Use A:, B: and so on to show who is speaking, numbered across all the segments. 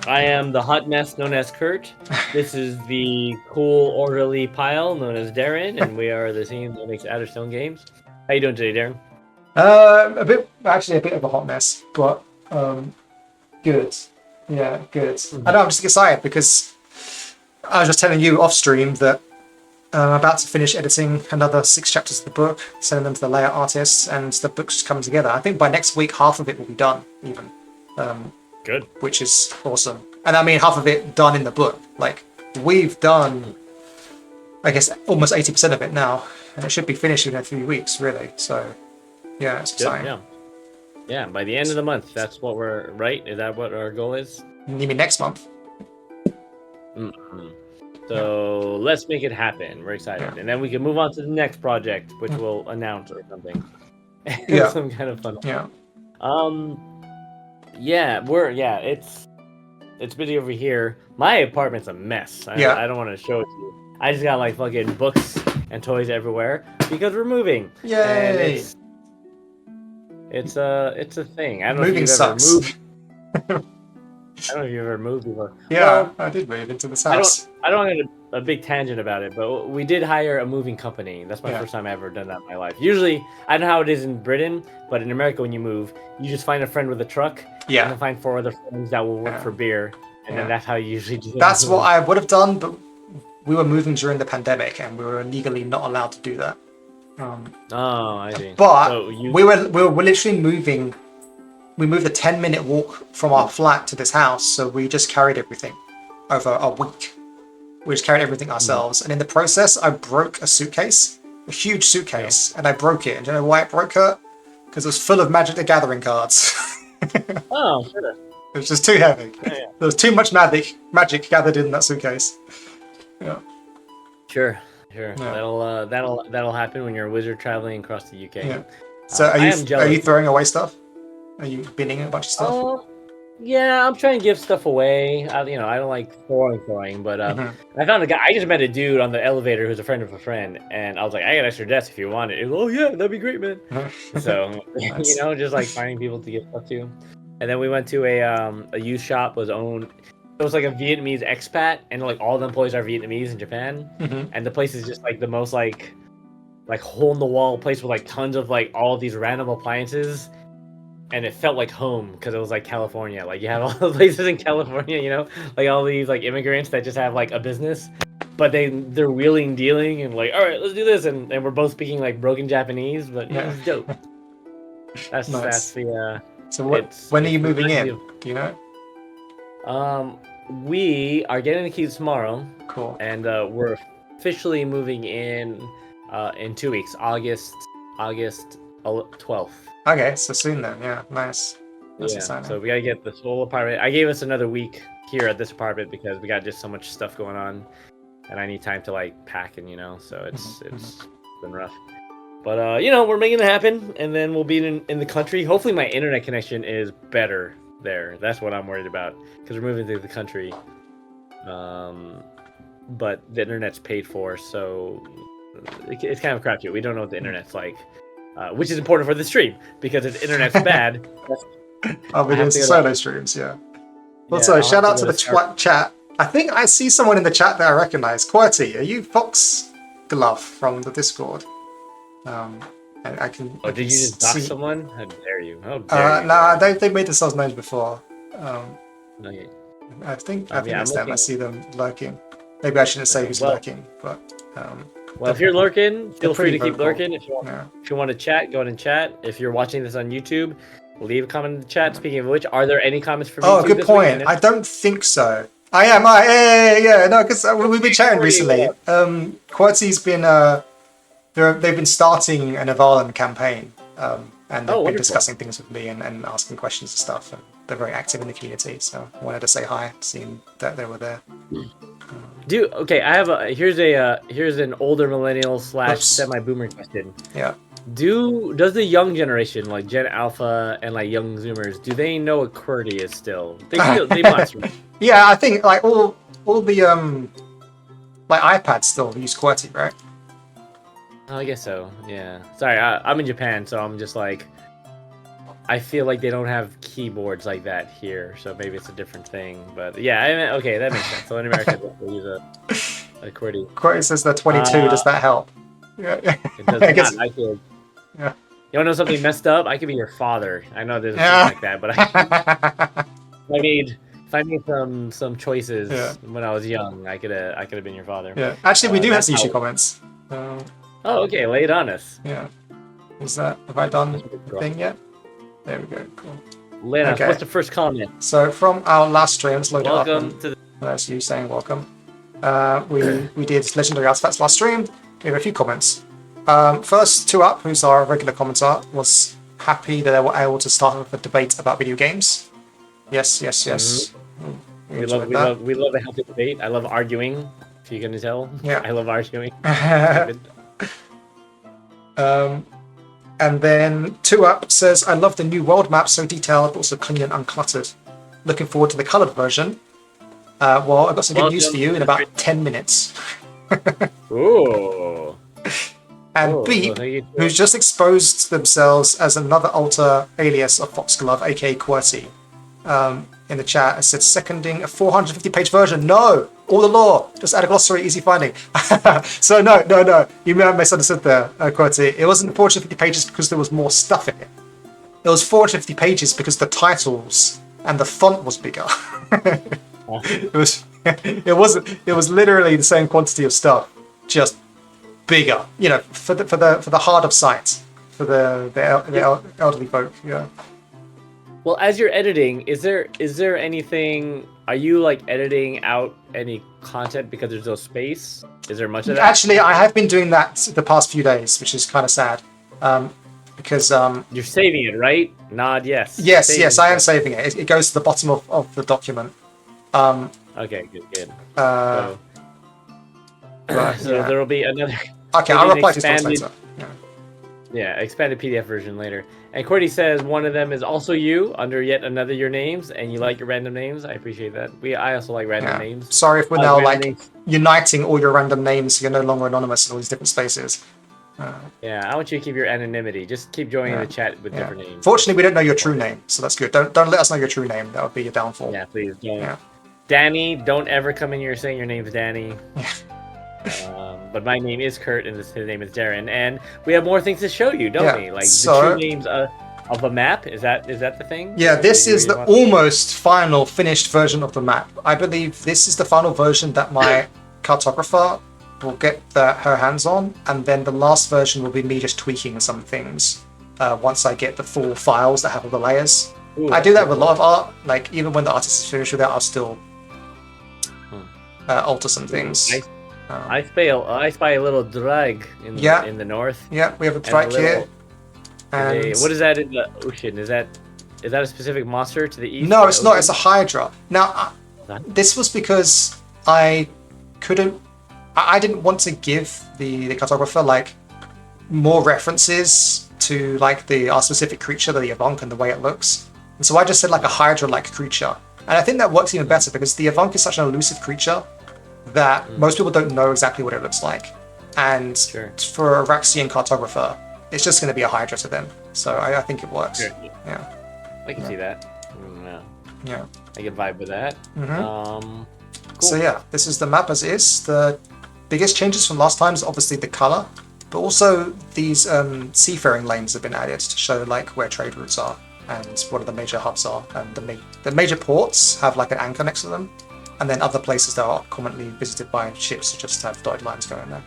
A: I am the hot mess known as Kurt. This is the cool, orderly pile known as Darren, and we are the team that makes Adderstone games. How you doing today, Darren?
B: Actually a bit of a hot mess, but good. Yeah, good.
A: Mhm.
B: I know I'm just excited because I was just telling you off stream that I'm about to finish editing another 6 chapters of the book, sending them to the layout artists, and the book's just coming together. I think by next week half of it will be done, even,
A: Good.
B: which is awesome. And I mean half of it done in the book. Like we've done, I guess, almost 80% of it now, and it should be finished in a few weeks, really. So yeah, it's
A: Good.
B: exciting.
A: Yeah. Yeah. By the end of the month, that's what we're right. Is that what our goal is?
B: You mean next month?
A: Mm-hmm. So let's make it happen. We're excited, and then we can move on to the next project, which we'll announce or something.
B: Yeah.
A: Some kind of fun.
B: Yeah.
A: Yeah, it's busy over here. My apartment's a mess.
B: Yeah.
A: I don't want to show it to you. I just got like fucking books and toys everywhere because we're moving.
B: Yay!
A: And it's a thing. I don't know
B: Moving
A: if you've ever
B: sucks.
A: moved. I don't know if you've ever moved before.
B: Yeah,
A: Well,
B: I did move into this house.
A: I don't want to get a big tangent about it, but we did hire a moving company. That's my
B: Yeah.
A: first time I've ever done that in my life. Usually, I don't know how it is in Britain, but in America, when you move, you just find a friend with a truck, and
B: Yeah.
A: then find 4 other friends that will work
B: Yeah.
A: for beer, and then
B: Yeah.
A: that's how you usually do it.
B: That's what I would have done, but we were moving during the pandemic and we were legally not allowed to do that.
A: Oh, I see.
B: But
A: So
B: we were literally moving. We moved a 10-minute walk from our flat to this house, so we just carried everything over a week. We just carried everything ourselves, and in the process, I broke a suitcase, a huge suitcase, and I broke it. And do you know why it broke, Kurt? Because it was full of Magic the Gathering cards.
A: Oh, sure.
B: It was just too heavy.
A: Yeah.
B: There was too much magic gathered in that suitcase. Yeah.
A: Sure.
B: Yeah.
A: That'll happen when you're a wizard traveling across the UK.
B: Yeah. So
A: I am
B: are
A: jealous.
B: you throwing away stuff? Are you binning a bunch of stuff?
A: Yeah, I'm trying to give stuff away. I don't like throwing, but I found a guy. I just met a dude on the elevator who's a friend of a friend, and I was like, I got extra desk if you want it. He goes, oh yeah, that'd be great, man. So
B: Nice.
A: just like finding people to give stuff to. And then we went to a youth shop was owned. It was like a Vietnamese expat, and like all the employees are Vietnamese in Japan, and the place is just like the most like hole in the wall place with like tons of like all these random appliances. And it felt like home because it was like California. Like you have all the places in California, like all these like immigrants that just have like a business, but they're wheeling dealing and like, all right, let's do this, and we're both speaking like broken Japanese, but
B: Yeah.
A: it's dope. That's
B: Nice.
A: the
B: So
A: it's-
B: when are you
A: it's
B: moving
A: nice
B: in? Do you know?
A: We are getting the keys tomorrow,
B: Cool.
A: and we're officially moving in 2 weeks, August 12th.
B: Okay, so soon then. Yeah, nice. That's exciting.
A: So we gotta get this whole apartment. I gave us another week here at this apartment because we got just so much stuff going on, and I need time to like pack and so it's been rough. But we're making it happen, and then we'll be in the country. Hopefully, my internet connection is better there. That's what I'm worried about because we're moving to the country. But the internet's paid for, so it's kind of crapshoot. We don't know what the internet's like. Which is important for the stream because if the internet's bad.
B: I'll be doing some solo streams, yeah. Also,
A: I'll
B: shout
A: have
B: out
A: to
B: to
A: go
B: the chat. I think I see someone in the chat that I recognize. QWERTY, are you Fox Glove from the Discord? I can.
A: Oh,
B: I
A: did
B: can
A: you just dox
B: see-
A: someone? How dare you? How dare you?
B: Nah, they made themselves known before.
A: Okay.
B: I think
A: yeah,
B: it's
A: I'm
B: them. I
A: looking-
B: see them lurking. Maybe I shouldn't say
A: Okay,
B: who's
A: well-
B: lurking, but
A: Well, if you're lurking, feel free
B: pretty
A: to keep
B: vocal.
A: lurking. If you want to chat, go ahead and chat. If you're watching this on YouTube, leave a comment in the chat. Speaking of which, are there any comments from
B: Oh,
A: YouTube
B: good
A: this
B: point.
A: week?
B: I don't think so. I am. Yeah. No, because we've been chatting recently. QWERTY's been they've been starting an Evalon campaign, and they've been
A: wonderful.
B: discussing things with me and asking questions and stuff. And they're very active in the community, so I wanted to say hi, seeing that they were there.
A: Okay, I have here's an older millennial /
B: Oops.
A: semi-boomer question.
B: Yeah.
A: Does the young generation, like Gen Alpha and like young Zoomers, do they know what QWERTY is still? They must. Right?
B: Yeah, I think like all the like iPads still use QWERTY, right?
A: Oh, I guess so. Yeah. Sorry, I'm in Japan, so I'm just like I feel like they don't have keyboards like that here, so maybe it's a different thing. But yeah, I mean, okay, that makes sense. So in America, they use a QWERTY.
B: QWERTY says they're 22. Does that help? Yeah.
A: It does
B: I guess.
A: not. I feel.
B: Yeah.
A: You want to know something messed up? I could be your father. I know there's a thing
B: Yeah.
A: like that, but if I made some choices when I was young, I could have been your father.
B: Yeah. Actually, we do have some
A: that's
B: YouTube
A: how-
B: comments.
A: Oh, okay. Lay it on us.
B: Yeah. Have I done the thing yet? There we go. Cool.
A: Lay it on us.
B: Okay.
A: What's the first comment?
B: So from our last stream, let's load it up.
A: Welcome to the.
B: That's you saying welcome. We did Legendary Artifacts last stream. We have a few comments. First, Two Up, who's our regular commentator, was happy that they were able to start off a debate about video games. Yes.
A: Mm-hmm. We love a healthy debate. I love arguing. If you can tell,
B: Yeah.
A: I love arguing.
B: And then Two Up says, "I love the new world map, so detailed, but also clean and uncluttered. Looking forward to the coloured version. Well, I've got some good news for you in about 10 minutes."
A: Ooh.
B: And Beep, who's just exposed themselves as another alter alias of Foxglove, aka QWERTY, in the chat, has said, seconding a 450-page version. No! All the lore! Just add a glossary, easy finding. So no. You may have misunderstood there, QWERTY. It wasn't 450 pages because there was more stuff in it. It was 450 pages because the titles and the font was bigger. It was literally the same quantity of stuff, just bigger. You know, for the hard of sight, for the elderly folk. Yeah.
A: Well, as you're editing, is there anything? Are you like editing out any content because there's no space? Is there much of that?
B: Actually, I have been doing that the past few days, which is kind of sad. Because
A: you're saving it, right? Nod yes.
B: Yes, I am saving it. It goes to the bottom of the document.
A: Okay, good. So there will be another.
B: Okay, I'll reply to this later.
A: Yeah, expanded PDF version later. And QWERTY says one of them is also you under yet another your names, and you like your random names. I appreciate that. I also like random names.
B: Sorry if we're now uniting all your random names, so you're no longer anonymous in all these different spaces.
A: Yeah, I want you to keep your anonymity. Just keep joining the chat with different names.
B: Fortunately, we don't know your true name, so that's good. Don't let us know your true name. That would be your downfall.
A: Yeah, please don't. Yeah. Danny, don't ever come in here saying your name's Danny. But my name is Kurt, and his name is Darren, and we have more things to show you, don't we? Like the true names of a map. Is that the thing?
B: Yeah, this is the almost final finished version of the map. I believe this is the final version that my cartographer will get her hands on, and then the last version will be me just tweaking some things once I get the full files that have all the layers. Ooh, I do that with a lot of art. Like even when the artist is finished with it, I'll still alter some things.
A: I spy a little drag in the north.
B: Yeah, we have a drag here.
A: And what is that in the ocean? Is that a specific monster to the east?
B: No, it's not. It's a hydra. Now, this was because I didn't want to give the cartographer like more references to like our specific creature, the Yavonk, and the way it looks. And so I just said like a hydra-like creature. And I think that works even better because the Yavonk is such an elusive creature that most people don't know exactly what it looks like. And for a Raxian cartographer, it's just going to be a hydra to them. So I think it works. Sure. Yeah.
A: I can see that.
B: Yeah.
A: I can vibe with that.
B: Cool. So yeah, this is the map as is. The biggest changes from last time is obviously the color, but also these seafaring lanes have been added to show like where trade routes are and what the major hubs are. And the major ports have like an anchor next to them. And then other places that are commonly visited by ships just have dotted lines going there.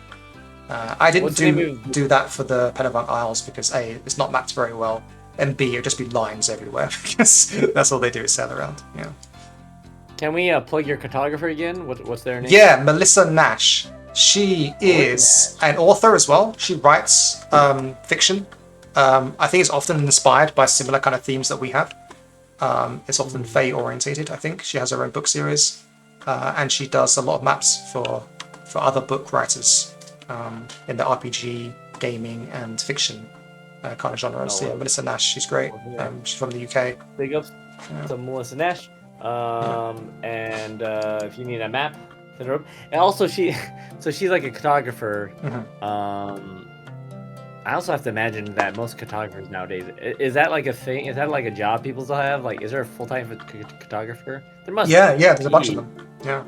B: I didn't do that for the Penavunk Isles because A, it's not mapped very well, and B, it would just be lines everywhere because that's all they do is sail around. Yeah.
A: Can we plug your cartographer again? What's their name?
B: Yeah, Melissa Nash. She is an author as well. She writes fiction. I think it's often inspired by similar kind of themes that we have. It's often Fae orientated, I think. She has her own book series. And she does a lot of maps for other book writers in the RPG, gaming, and fiction kind of genres. So yeah, Melissa Nash, she's great. She's from the UK.
A: Big ups to Melissa Nash. And if you need a map, send her up. And also she's like a cartographer. I also have to imagine that most cartographers nowadays, is that like a thing? Is that like a job people still have? Like, is there a full-time cartographer? There must.
B: Yeah, there's a
A: be,
B: bunch of them. Yeah.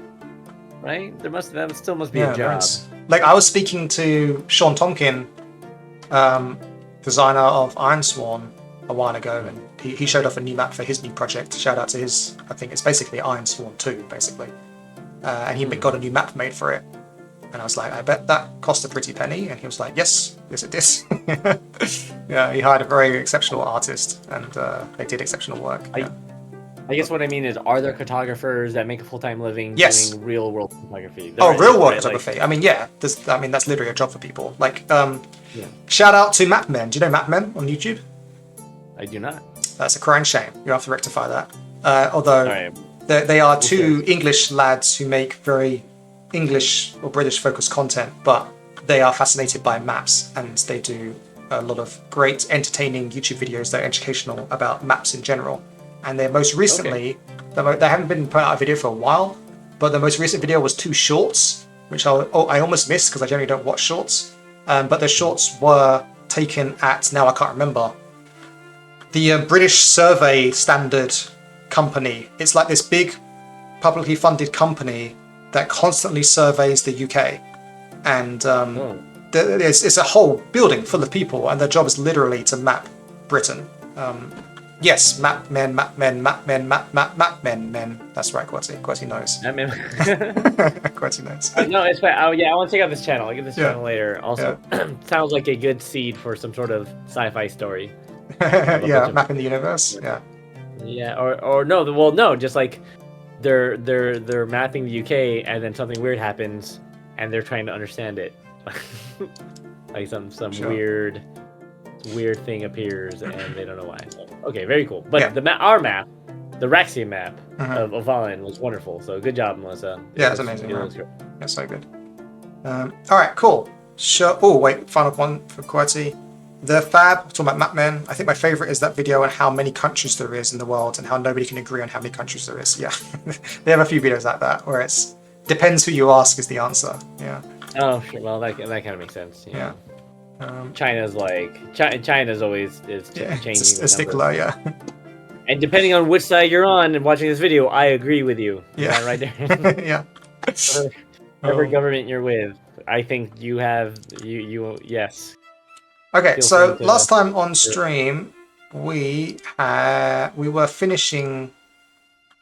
A: Right? That still must be
B: Yeah,
A: a
B: there
A: job.
B: is. Like, I was speaking to Sean Tomkin, designer of Ironsworn, a while ago, and he showed off a new map for his new project. Shout out to his, I think it's basically Ironsworn 2, basically. And he got a new map made for it. And I was like, I bet that cost a pretty penny. And he was like, yes it did. Yeah, he hired a very exceptional artist, and they did exceptional work.
A: I guess what I mean is, are there cartographers that make a full-time living doing real-world photography?
B: Real-world photography. Like, I mean, yeah. That's literally a job for people. Like, shout out to Mapmen. Do you know Mapmen on YouTube?
A: I do not.
B: That's a crying shame. You have to rectify that. Although they are two English lads who make very English or British focused content, but they are fascinated by maps, and they do a lot of great entertaining YouTube videos that are educational about maps in general. And they're most recently, they haven't been putting out a video for a while, but the most recent video was 2 shorts, which I almost missed because I generally don't watch shorts. But the shorts were taken at, now I can't remember, the British Survey Standard company. It's like this big publicly funded company that constantly surveys the UK. And it's a whole building full of people, and their job is literally to map Britain. Yes, map men. That's right, Quetzy knows. Quetzy knows.
A: No, it's fine. I want to check out this channel. I'll get this channel later. Also, sounds like a good seed for some sort of sci-fi story.
B: Mapping the universe.
A: Yeah, or no. Well, no, just like they're mapping the UK, and then something weird happens, and they're trying to understand it. Like some weird thing appears, and they don't know why. So, okay, very cool. But our map, the Raxian map of Avalon, was wonderful. So good job, Melissa.
B: Yeah, it's amazing. That's so good. All right, cool. Sure. Oh, wait, final one for Quetzy. The Fab, talking about Mapmen, I think my favorite is that video on how many countries there is in the world and how nobody can agree on how many countries there is. Yeah, they have a few videos like that where it's depends who you ask is the answer. Yeah.
A: Oh, sure. Well, that kind of makes sense. Yeah. China's always changing.
B: It's a stickler, yeah.
A: And depending on which side you're on and watching this video, I agree with you. Yeah, right there.
B: Yeah.
A: Whatever government you're with, I think you yes.
B: Okay, so last time on stream, we were finishing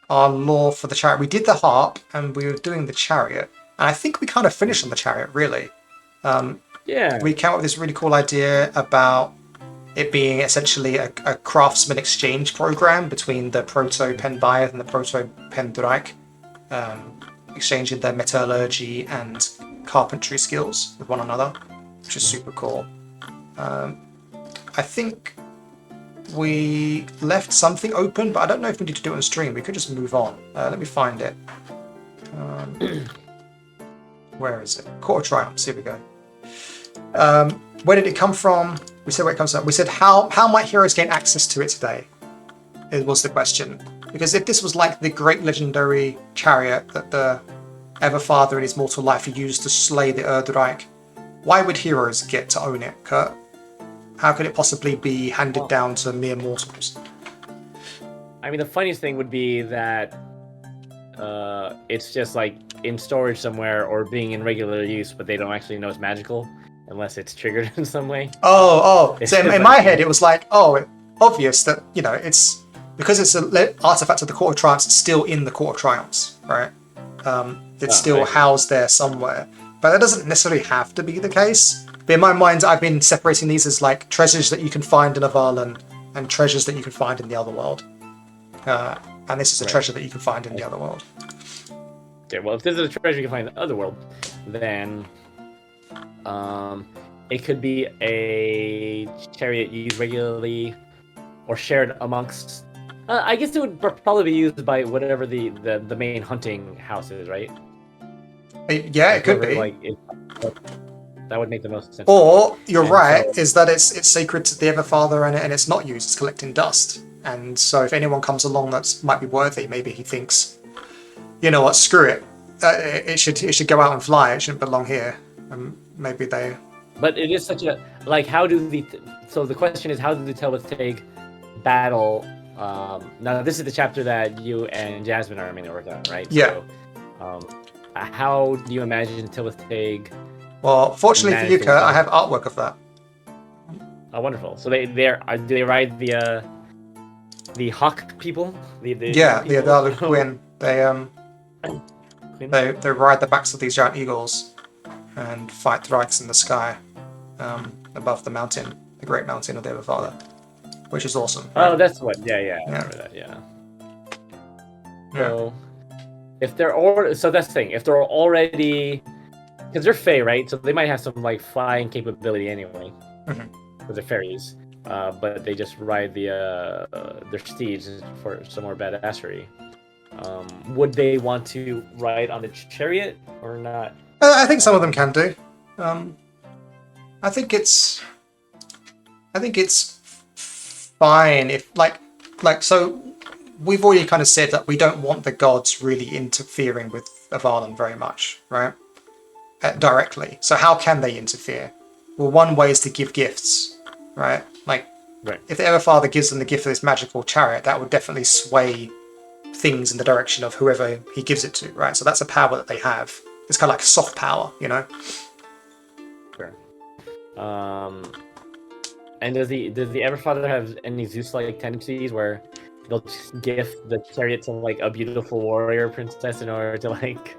B: our lore for the chariot. We did the harp, and we were doing the chariot. And I think we kind of finished on the chariot, really. We came up with this really cool idea about it being essentially a craftsman exchange program between the Proto-Penbayeth and the Proto-Pendreich, exchanging their metallurgy and carpentry skills with one another, which is super cool. I think we left something open, but I don't know if we need to do it on stream. We could just move on. Let me find it. Where is it? Court of Triumphs. Here we go. Where did it come from? We said where it comes from. We said how might heroes gain access to it today? It was the question. Because if this was like the great legendary chariot that the Everfather in his mortal life used to slay the Erdreich, why would heroes get to own it, Kurt? How could it possibly be handed down to mere mortals?
A: I mean, the funniest thing would be that it's just like in storage somewhere or being in regular use, but they don't actually know it's magical unless it's triggered in some way.
B: So in my head, it was like, obvious that, it's because it's an artifact of the Court of Triumphs, it's still in the Court of Triumphs, right? It's still housed there somewhere. But that doesn't necessarily have to be the case. But in my mind, I've been separating these as like treasures that you can find in Avalon and treasures that you can find in the other world. And this is a treasure that you can find in the other world.
A: Okay, well, if this is a treasure you can find in the other world, then it could be a chariot used regularly or shared amongst. I guess it would probably be used by whatever the main hunting house is, right?
B: Yeah, it could be.
A: That would make the most sense.
B: Or you're right, is that it's sacred to the Everfather and it's not used. It's collecting dust. And so if anyone comes along that might be worthy, maybe he thinks, you know what, screw it. It should go out and fly. It shouldn't belong here. Maybe they.
A: But it is such a like how do the so the question is how do the Telethig battle? Now this is the chapter that you and Jasmine are mainly working on, right?
B: Yeah.
A: So, how do you imagine Telethig?
B: Well, fortunately for you, Kurt, I have artwork of that.
A: Oh, wonderful! So do they ride the hawk people? The
B: Queen. They ride the backs of these giant eagles and fight thrice in the sky, above the mountain, the great mountain of the Everfather, which is awesome. Right?
A: Oh, that's what. Yeah. I remember that. Yeah. So, if they're so that's the thing. If they're already, because they're Fae, right? So they might have some like flying capability anyway, because they're fairies. But they just ride their steeds for some more badassery. Would they want to ride on the chariot or not?
B: I think some of them can do. I think it's fine if like so. We've already kind of said that we don't want the gods really interfering with Avalon very much, right? Directly. So how can they interfere? Well, one way is to give gifts, right? Like, if the Everfather gives them the gift of this magical chariot, that would definitely sway things in the direction of whoever he gives it to, right? So that's a power that they have. It's kind of like soft power, you know?
A: Sure. And does the Everfather have any Zeus-like tendencies where they'll just gift the chariot to like a beautiful warrior princess in order to like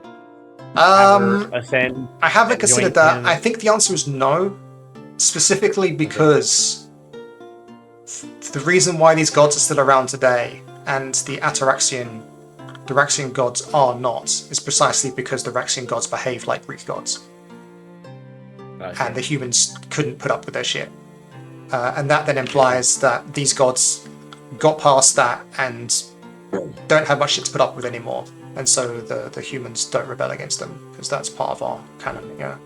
A: ascend?
B: I haven't considered that. I think the answer is no, specifically because the reason why these gods are still around today and the Duraxian gods are not is precisely because the Duraxian gods behave like Greek gods. And the humans couldn't put up with their shit. And that then implies that these gods got past that and don't have much shit to put up with anymore. And so the humans don't rebel against them, because that's part of our canon, yeah.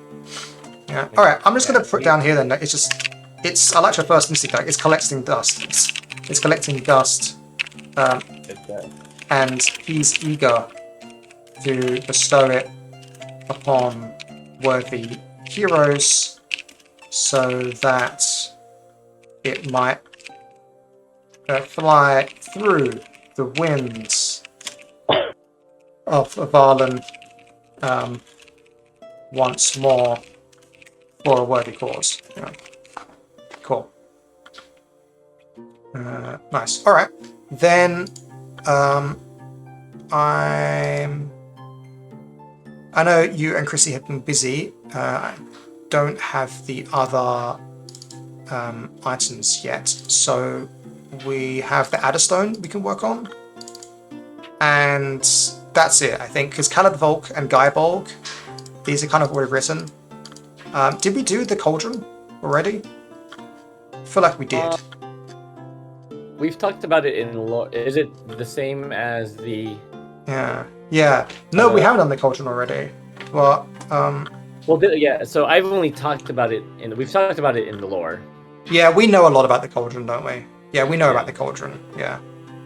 B: Alright, I'm just going to put down here then, I like your first instinct, it's collecting dust. It's collecting dust. And he's eager to bestow it upon worthy heroes so that it might fly through the winds of Avalon once more for a worthy cause. Yeah. Cool. Nice. All right. Then I know you and Chrissy have been busy. I don't have the other items yet, so we have the Adderstone we can work on, and that's it, I think, because Khaled Volk and Guybolg, these are kind of already written. Did we do the Cauldron already? I feel like we did.
A: We've talked about it in lore. Is it the same as the...
B: Yeah. No, we haven't done the Cauldron already. Well,
A: yeah, so I've only talked about it we've talked about it in the lore.
B: Yeah, we know a lot about the Cauldron, don't we? Yeah, we know about the Cauldron. Yeah,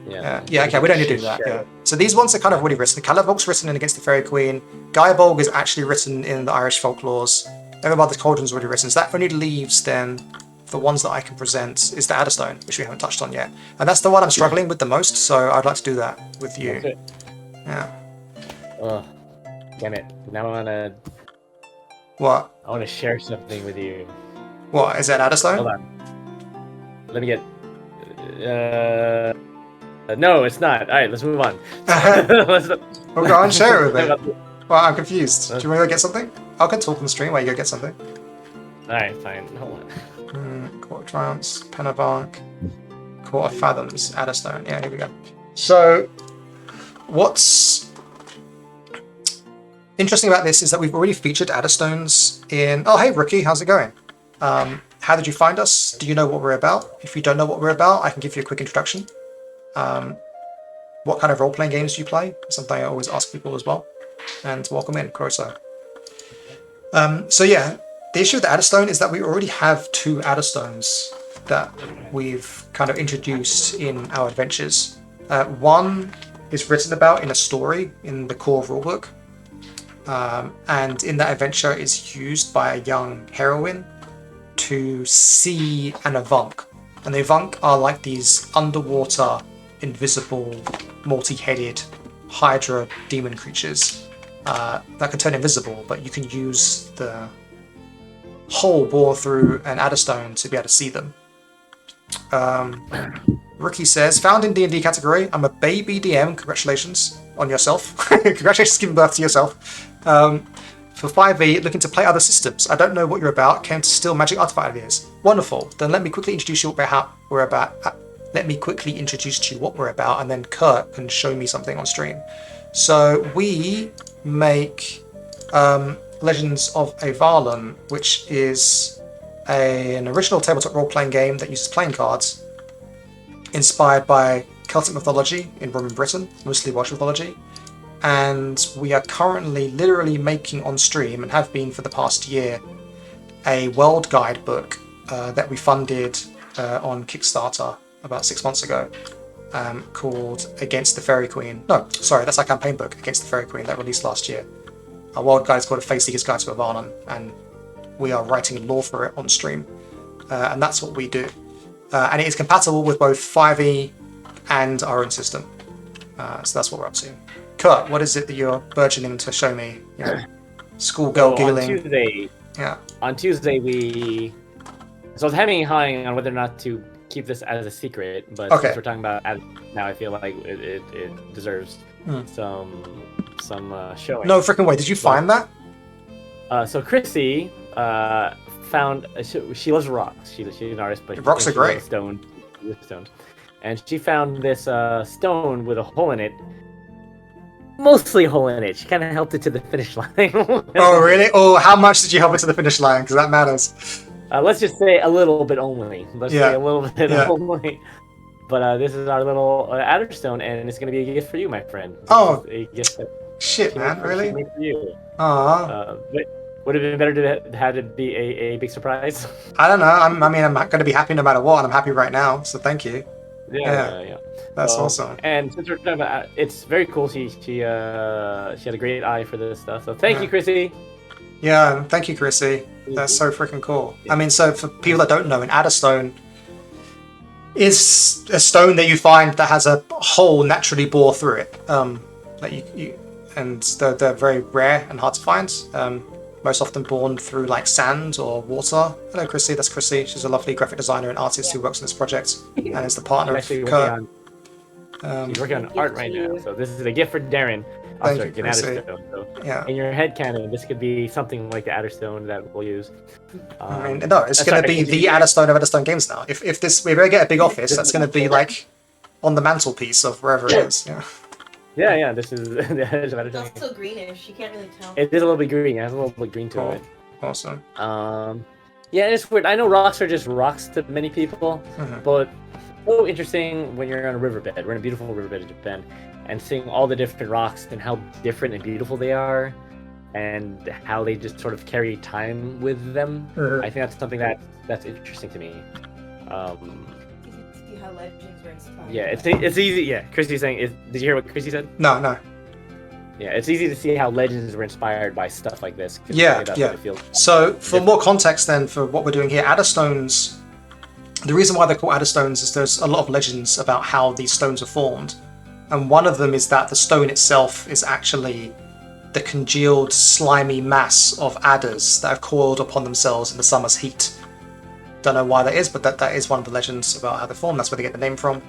B: okay, we don't need to do that. Yeah. So these ones are kind of already written. Calavolk's written in Against the Fairy Queen. Guybolg is actually written in the Irish folklores. Everybody, the Cauldron's already written. So that only leaves then the ones that I can present is the Adderstone, which we haven't touched on yet. And that's the one I'm struggling with the most, so I'd like to do that with you.
A: Okay.
B: Yeah.
A: Oh, damn it. Now I wanna...
B: What?
A: I wanna share something with you.
B: What, is that Adderstone?
A: Hold on. Let me get... no, it's not. Alright, let's move on.
B: Well, go on, share it with me. Well, I'm confused. Do you want to go get something? I can talk on the stream while you go get something.
A: Alright, fine. Hold on.
B: Court of Triumphs, Pen of Arc, Court of Fathoms, Adderstone. Yeah, here we go. So, what's interesting about this is that we've already featured Adderstones in... Oh, hey, Rookie, how's it going? How did you find us? Do you know what we're about? If you don't know what we're about, I can give you a quick introduction. What kind of role-playing games do you play? Something I always ask people as well. And welcome in, Croso. So yeah, the issue with the Adderstone is that we already have 2 Adderstones that we've kind of introduced in our adventures. One is written about in a story in the core rulebook. And in that adventure is used by a young heroine to see an Avunk. And the Avunk are like these underwater, invisible, multi-headed Hydra demon creatures that can turn invisible, but you can use the hole bored through an Adderstone to be able to see them. Rookie says, found in D&D category, I'm a baby DM. Congratulations on yourself. Congratulations giving birth to yourself. For 5e, looking to play other systems. I don't know what you're about. Came to steal magic artifact ideas. Wonderful. Then let me quickly introduce you what we're about. Let me quickly introduce to you what we're about, and then Kurt can show me something on stream. So we make Legends of Avalon, which is an original tabletop role-playing game that uses playing cards, inspired by Celtic mythology in Roman Britain, mostly Welsh mythology. And we are currently literally making on stream, and have been for the past year, a world guide book that we funded on Kickstarter about 6 months ago, called Against the Fairy Queen. No, sorry, that's our campaign book, Against the Fairy Queen, that released last year. Our world guide is called A Face Seeker's Guide to Avalon, and we are writing lore for it on stream. And that's what we do. And it is compatible with both 5e and our own system. So that's what we're up to. Kurt, what is it that you're burgeoning to show me? You know, schoolgirl giggling.
A: On Tuesday, So I was hemming on whether or not to keep this as a secret, but since we're talking about it now, I feel like it deserves some showing.
B: No freaking way! Did you find that?
A: So Chrissy found. She loves rocks. She's an artist, but
B: rocks are great.
A: Stone, and she found this stone with a hole in it. Mostly a hole in it. She kind of helped it to the finish line.
B: Oh, really? Oh, how much did you help it to the finish line? Because that matters.
A: Let's just say a little bit only. Say a little bit only. But this is our little Adderstone, and it's going to be a gift for you, my friend.
B: A gift. Shit, man, really?
A: For you.
B: Aww.
A: Would it have been better to have it be a big surprise?
B: I don't know. I'm going to be happy no matter what, and I'm happy right now, so thank you.
A: Yeah.
B: That's awesome.
A: And since we're talking about, it's very cool. She had a great eye for this stuff. So thank you, Chrissy.
B: Yeah, thank you, Chrissy. That's so freaking cool. I mean, so for people that don't know, an Adderstone is a stone that you find that has a hole naturally bored through it. And they're very rare and hard to find. Most often born through like sand or water. Hello, Chrissy. That's Chrissy. She's a lovely graphic designer and artist who works on this project and is the partner of Kurt.
A: She's working on art right now. So this is a gift for Darren.
B: Thank you, Chrissy.
A: In your headcanon, this could be something like the Adderstone that we'll use.
B: I mean, no, it's going to be the Adderstone of Adderstone Games now. If we ever get a big office, that's going to be like on the mantelpiece of wherever it is.
A: Yeah, this is the edge of Adderstone.
C: It's also greenish. You can't really tell.
A: It is a little bit green. It has a little bit green to it.
B: Awesome.
A: Yeah, it's weird. I know rocks are just rocks to many people, but so interesting when you're on a riverbed. We're in a beautiful riverbed in Japan, and seeing all the different rocks and how different and beautiful they are, and how they just sort of carry time with them. I think that's something that's interesting to me.
C: See how legends were inspired.
A: Yeah, it's easy. Yeah, Christy's saying. Did you hear what Christy said?
B: No.
A: Yeah, it's easy to see how legends were inspired by stuff like this.
B: Yeah. So for more context then, for what we're doing here, Adderstones, the reason why they're called Adderstones is there's a lot of legends about how these stones are formed. And one of them is that the stone itself is actually the congealed, slimy mass of adders that have coiled upon themselves in the summer's heat. Don't know why that is, but that is one of the legends about how they're formed. That's where they get the name from.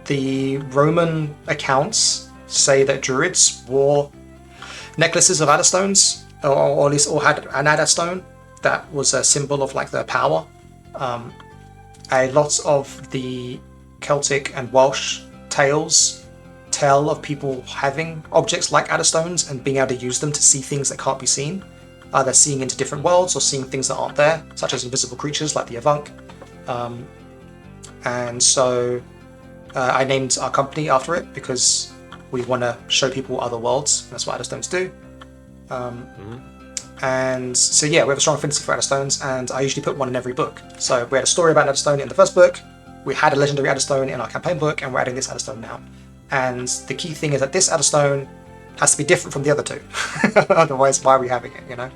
B: The Roman accounts say that druids wore necklaces of adderstones, or at least had an adderstone that was a symbol of like their power. A lot of the Celtic and Welsh tales tell of people having objects like adderstones and being able to use them to see things that can't be seen, either seeing into different worlds or seeing things that aren't there, such as invisible creatures like the Avunk. And so I named our company after it because we want to show people other worlds. That's what adderstones do. And so yeah, we have a strong affinity for adderstones, and I usually put one in every book. So we had a story about adderstone in the first book, we had a legendary adderstone in our campaign book, and we're adding this adderstone now. And the key thing is that this adderstone has to be different from the other two. Otherwise, why are we having it, you know?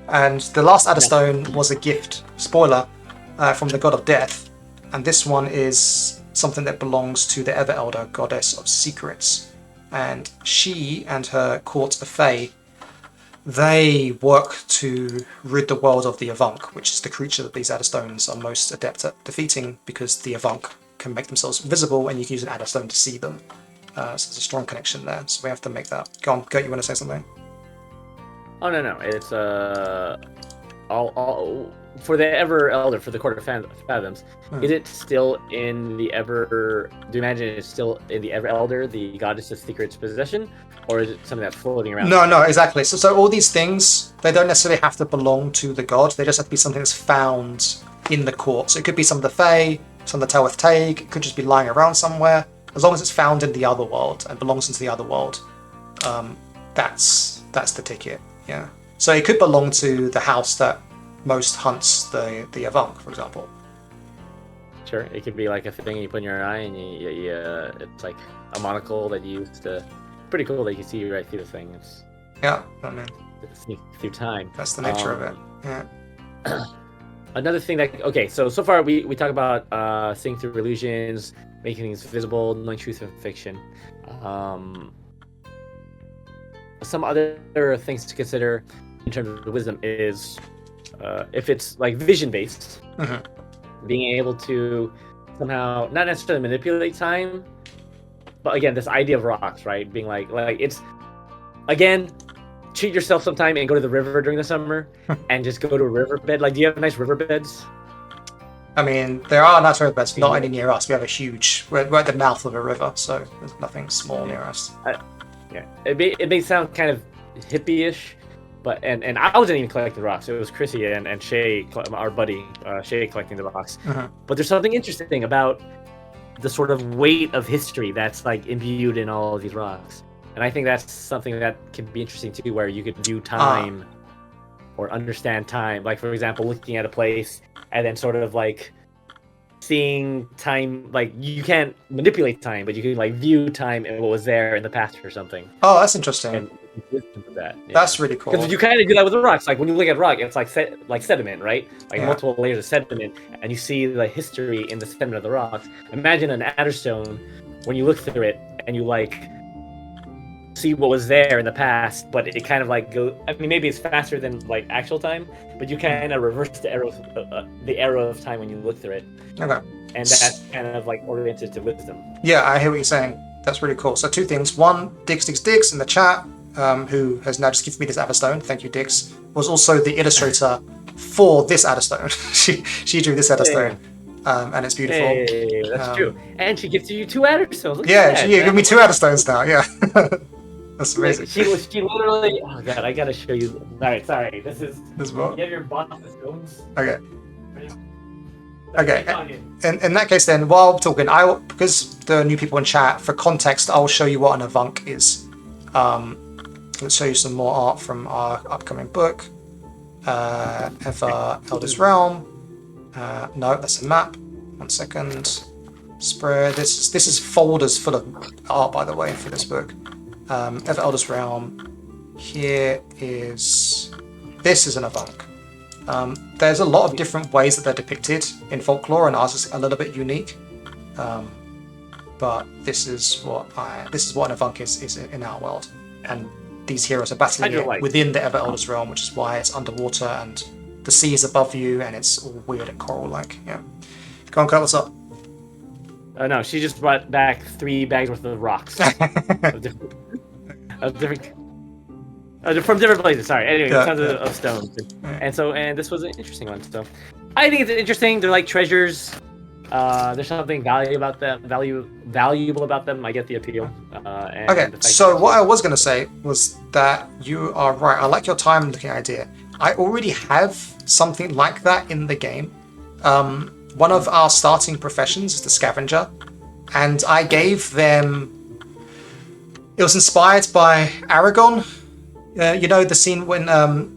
B: And the last Adderstone was a gift, spoiler, from the god of death. And this one is something that belongs to the Ever Elder, goddess of secrets. And she and her court of Fae, they work to rid the world of the Avunk, which is the creature that these Adderstones are most adept at defeating, because the Avunk can make themselves visible and you can use an Adderstone to see them. So there's a strong connection there, so we have to make that. Go on, Gert, you want to say something?
A: Oh no, it's all for the Ever Elder, for the Court of Fathoms. Is it still in the Ever? Do you imagine it's still in the Ever Elder, the Goddess of Secrets possession, or is it something that's floating around?
B: No, exactly. So all these things, they don't necessarily have to belong to the god. They just have to be something that's found in the court. So it could be some of the Fae, some of the Telwyth Teg. It could just be lying around somewhere. As long as it's found in the other world and belongs into the other world, that's the ticket. Yeah. So it could belong to the house that most hunts the Avunk, for example.
A: Sure, it could be like a thing you put in your eye, and it's like a monocle that you use to. Pretty cool that you can see right through the thing.
B: Yeah, I mean,
A: sneak through time.
B: That's the nature of it. Yeah.
A: Another thing that so far we talk about seeing through illusions, making things visible, knowing truth and fiction. Some other things to consider in terms of wisdom is if it's like vision based, being able to somehow not necessarily manipulate time, but again, this idea of rocks, right? Being like it's again, treat yourself sometime and go to the river during the summer and just go to a riverbed. Like, do you have nice riverbeds?
B: I mean, there are nice riverbeds, not any near us. We have we're at the mouth of a river, so there's nothing small near us.
A: Yeah, it may sound kind of hippie-ish, but and I wasn't even collecting rocks. It was Chrissy and Shay, our buddy Shay, collecting the rocks. But there's something interesting about the sort of weight of history that's like imbued in all of these rocks, and I think that's something that can be interesting too, where you could view time or understand time. Like, for example, looking at a place and then sort of like seeing time, like you can't manipulate time, but you can like view time and what was there in the past or something.
B: Oh, that's interesting.
A: And that, yeah.
B: That's really cool.
A: Because you kind of do that with the rocks. Like when you look at rock, it's like sediment, right? Like multiple layers of sediment, and you see the history in the sediment of the rocks. Imagine an Adderstone when you look through it and you like see what was there in the past, but it kind of like go. I mean, maybe it's faster than like actual time, but you kind of reverse the arrow of time when you look through it.
B: Okay.
A: And that's kind of like oriented to wisdom.
B: Yeah, I hear what you're saying. That's really cool. So two things. One, Diggs in the chat, who has now just given me this Adderstone. Thank you, Diggs. Was also the illustrator for this Adderstone. she drew this Adderstone, and it's beautiful.
A: Hey, that's true. And she gives you 2 Adderstones. Look
B: Yeah,
A: at that,
B: she gave me 2 Adderstones now. Yeah. That's amazing.
A: Like, she literally. Oh god, I gotta show you. Alright, sorry. This
B: what?
A: You have your box of stones.
B: Okay. Okay. In that case, then, while talking, because there are new people in chat, for context, I'll show you what an Avunk is. Let's show you some more art from our upcoming book, Ever Elder's Realm. No, that's a map. 1 second. Spread. This is folders full of art, by the way, for this book. Ever Elder's Realm. This is an Avunk. There's a lot of different ways that they're depicted in folklore, and ours is a little bit unique. But this is what an Avunk is in our world, and these heroes are battling it within the Ever Elder's Realm, which is why it's underwater and the sea is above you, and it's all weird and coral-like. Yeah. Go on, Kurt, what's up?
A: No, she just brought back 3 bags worth of rocks from different places. Sorry. Anyway, tons of stones, and this was an interesting one. So, I think it's interesting. They're like treasures. There's something valuable about them. I get the appeal.
B: Okay. So what I was going to say was that you are right. I like your time looking idea. I already have something like that in the game. One of our starting professions is the scavenger, and I gave them. It was inspired by Aragon. You know the scene when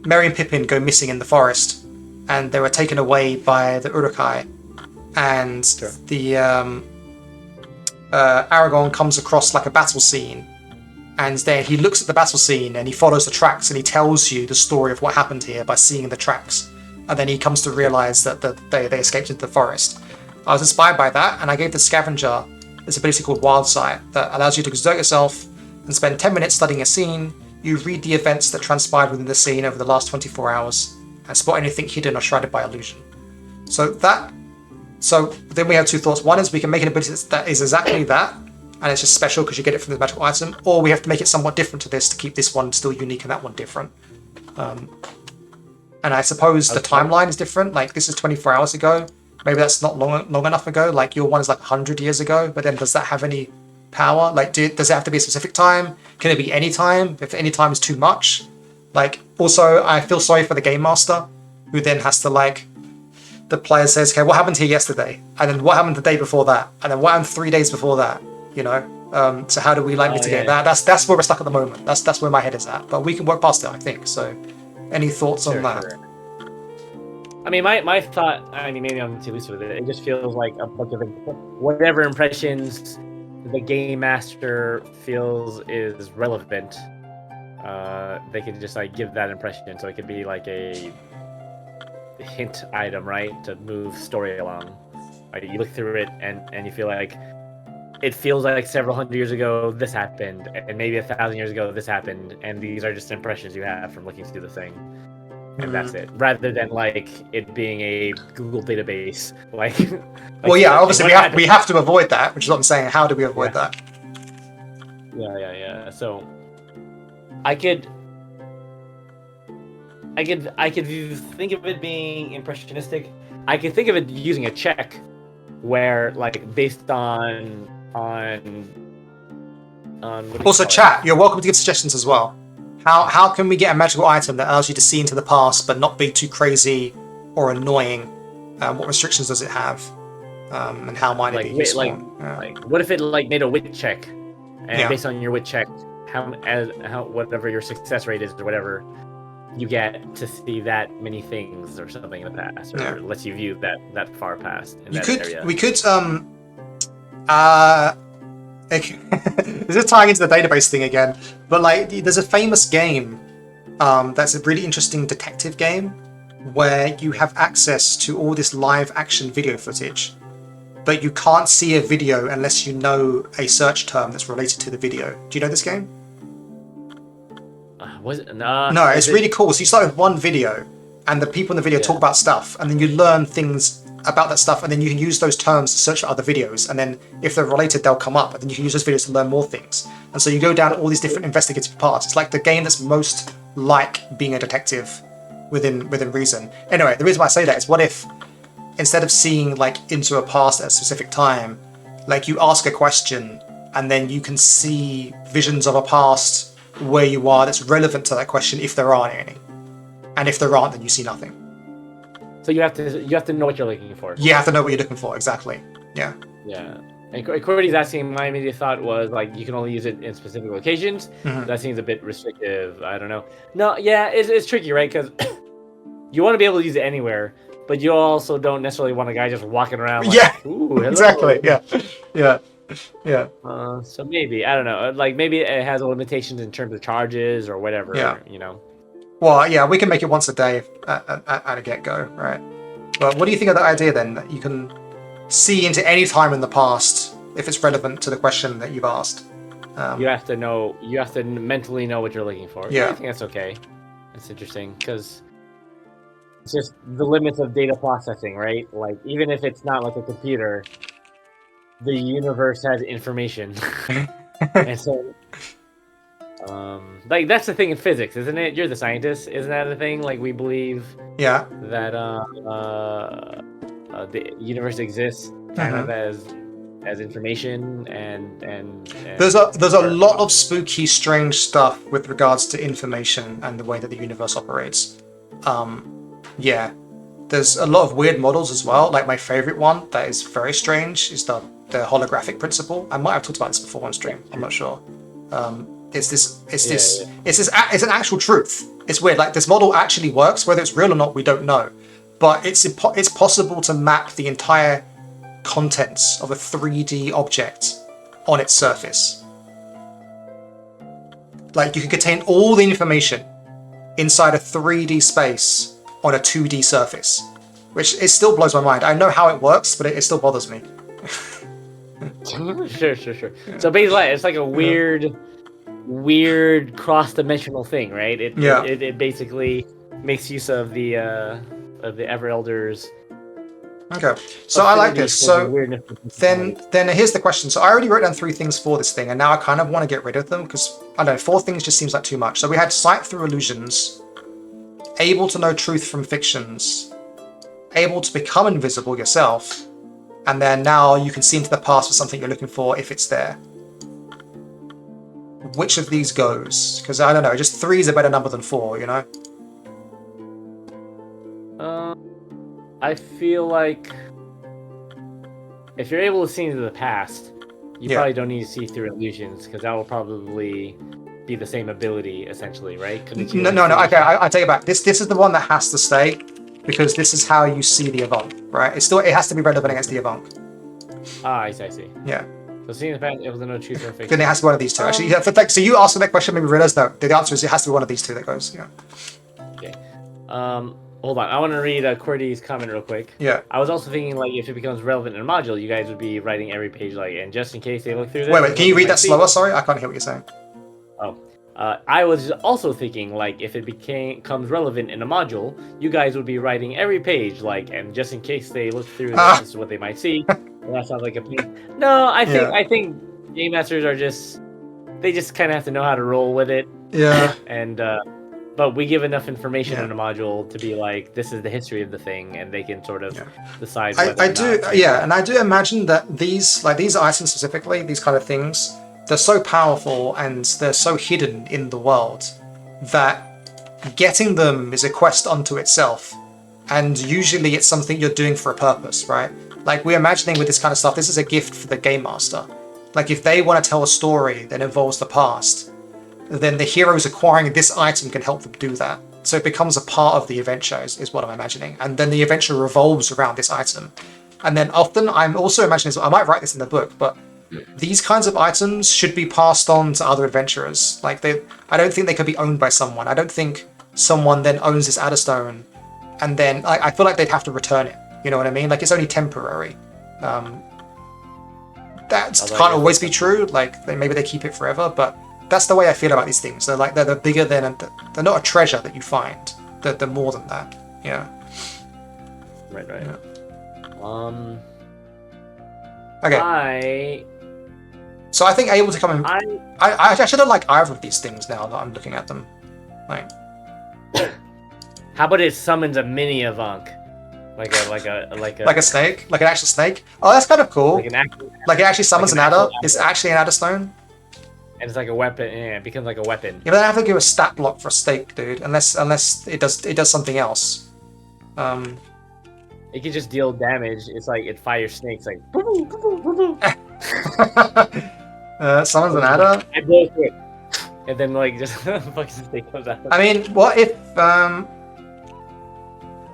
B: Merry and Pippin go missing in the forest, and they were taken away by the Uruk-hai, and the Aragon comes across like a battle scene, And then he looks at the battle scene and he follows the tracks and he tells you the story of what happened here by seeing the tracks. And then he comes to realize that they escaped into the forest. I was inspired by that, and I gave the scavenger this ability called Wild Sight that allows you to exert yourself and spend 10 minutes studying a scene. You read the events that transpired within the scene over the last 24 hours and spot anything hidden or shrouded by illusion. So then we have two thoughts. One is we can make an ability that is exactly that, and it's just special because you get it from the magical item, or we have to make it somewhat different to this to keep this one still unique and that one different. And I suppose the timeline is different. Like, this is 24 hours ago. Maybe that's not long enough ago. Like, your one is like 100 years ago, but then does that have any power? Like, does it have to be a specific time? Can it be any time? If any time is too much? Like, also, I feel sorry for the game master, who then has to, like, the player says, okay, what happened here yesterday? And then what happened the day before that? And then what happened 3 days before that? You know? So how do we, like, mitigate that? That's where we're stuck at the moment. That's where my head is at. But we can work past it, I think. So, any thoughts on that?
A: Sure. I mean, my thought, I mean, maybe I'm too loose with it. It just feels like a bunch of whatever impressions the game master feels is relevant. They can just like give that impression, so it could be like a hint item, right, to move story along. Like, you look through it and you feel like it feels like several hundred years ago this happened, and maybe 1,000 years ago this happened, and these are just impressions you have from looking through the thing. And that's it, rather than like it being a Google database. Like
B: well, yeah, obviously we have to avoid that, which is what I'm saying. How do we avoid that?
A: Yeah. So I could think of it being impressionistic. I could think of it using a check where, like, based on
B: also, chat, you're welcome to give suggestions as well. How can we get a magical item that allows you to see into the past but not be too crazy or annoying? What restrictions does it have? And how might it be useful?
A: Like, what if it like made a wit check, and based on your wit check, how whatever your success rate is or whatever, you get to see that many things or something in the past, or lets you view that far past in that area.
B: We could this is tying into the database thing again, but like there's a famous game that's a really interesting detective game where you have access to all this live action video footage, but you can't see a video unless you know a search term that's related to the video. Do you know this game?
A: Was it?
B: No, it's really cool. So you start with one video, and the people in the video talk about stuff, and then you learn things about that stuff, and then you can use those terms to search for other videos, and then if they're related, they'll come up, and then you can use those videos to learn more things. And so you go down all these different investigative paths. It's like the game that's most like being a detective within reason. Anyway, the reason why I say that is, what if instead of seeing like into a past at a specific time, like you ask a question, and then you can see visions of a past where you are that's relevant to that question if there are any, and if there aren't, then you see nothing.
A: So you have to know what you're looking for.
B: You have to know what you're looking for, exactly. Yeah.
A: And Cody's asking, my immediate thought was like you can only use it in specific locations. Mm-hmm. That seems a bit restrictive. I don't know. No, yeah, it's tricky, right? Because you want to be able to use it anywhere, but you also don't necessarily want a guy just walking around. Like, ooh, hello.
B: Exactly. Yeah.
A: So maybe, I don't know. Like maybe it has limitations in terms of charges or whatever.
B: Yeah.
A: You know.
B: Well, yeah, we can make it once a day at a get-go, right? But what do you think of the idea then, that you can see into any time in the past if it's relevant to the question that you've asked?
A: You have to know. You have to mentally know what you're looking for.
B: Yeah,
A: I think that's okay. That's interesting because it's just the limits of data processing, right? Like even if it's not like a computer, the universe has information, and so. Like that's the thing in physics, isn't it? You're the scientist, isn't that the thing? Like we believe that the universe exists kind of as information and
B: there's a lot of spooky, strange stuff with regards to information and the way that the universe operates. There's a lot of weird models as well. Like my favorite one that is very strange is the holographic principle. I might have talked about this before on stream. I'm not sure. It's an actual truth. It's weird. Like this model actually works. Whether it's real or not, we don't know. But it's possible to map the entire contents of a 3D object on its surface. Like, you can contain all the information inside a 3D space on a 2D surface, which it still blows my mind. I know how it works, but it still bothers me.
A: Sure. So basically, it's like a weird cross-dimensional thing, right? It basically makes use of the Ever Elders.
B: Okay, so I like this. So
A: then
B: then here's the question. So I already wrote down 3 things for this thing, and now I kind of want to get rid of them because I don't know, 4 things just seems like too much. So we had sight through illusions, able to know truth from fictions, able to become invisible yourself, and then now you can see into the past for something you're looking for if it's there. Which of these goes? Because I don't know, just 3 is a better number than 4, you know?
A: I feel like if you're able to see into the past, you
B: Yeah.
A: probably don't need to see through illusions because that will probably be the same ability essentially, right?
B: No. Okay, I take it back. This is the one that has to stay because this is how you see the Avant, right? It has to be relevant against the Avant.
A: Ah, I see.
B: Yeah.
A: So seeing the past, able to know truth or fiction.
B: Then it has to be one of these 2. Actually, yeah, so you asked that question, maybe realize no. The answer is it has to be one of these 2 that goes. Yeah.
A: Okay. Hold on. I want to read Cordy's comment real quick.
B: Yeah.
A: I was also thinking like if it becomes relevant in a module, you guys would be writing every page like, and just in case they look through this.
B: Wait. Can you read that slower? Sorry, I can't hear what you're saying.
A: Oh. I was also thinking like if it becomes relevant in a module, you guys would be writing every page like, and just in case they look through this, this is what they might see. Well, that sounds like a no. I think game masters are just kind of have to know how to roll with it.
B: Yeah.
A: And but we give enough information in a module to be like, this is the history of the thing, and they can sort of decide.
B: I do, and I do imagine that these items specifically, these kind of things, they're so powerful and they're so hidden in the world that getting them is a quest unto itself. And usually it's something you're doing for a purpose, right? Like we're imagining with this kind of stuff, this is a gift for the game master. Like if they want to tell a story that involves the past, then the heroes acquiring this item can help them do that. So it becomes a part of the adventure, is what I'm imagining. And then the adventure revolves around this item. And then often I'm also imagining, I might write this in the book, but these kinds of items should be passed on to other adventurers. Like I don't think they could be owned by someone. I don't think someone then owns this Adderstone and then I feel like they'd have to return it. You know what I mean? Like it's only temporary. That can't always be true. Like maybe they keep it forever, but that's the way I feel about these things. They're bigger than they're not a treasure that you find. They're more than that. Yeah.
A: Right.
B: Yeah.
A: Okay.
B: So I think able to come in. I actually don't like either of these things now that I'm looking at them. Like.
A: How about it summons a mini Avank? Like a
B: snake? Like an actual snake? Oh, that's kind of cool.
A: Like
B: it actually summons an adder. It's actually an Adderstone.
A: And it's like a weapon. Yeah, it becomes like a weapon.
B: Yeah, but I have to give a stat block for a stake, dude. Unless it does something else.
A: It can just deal damage. It's like it fires snakes like.
B: Summons an adder.
A: It blows through it, and then like just fucking snake comes out.
B: I mean, what if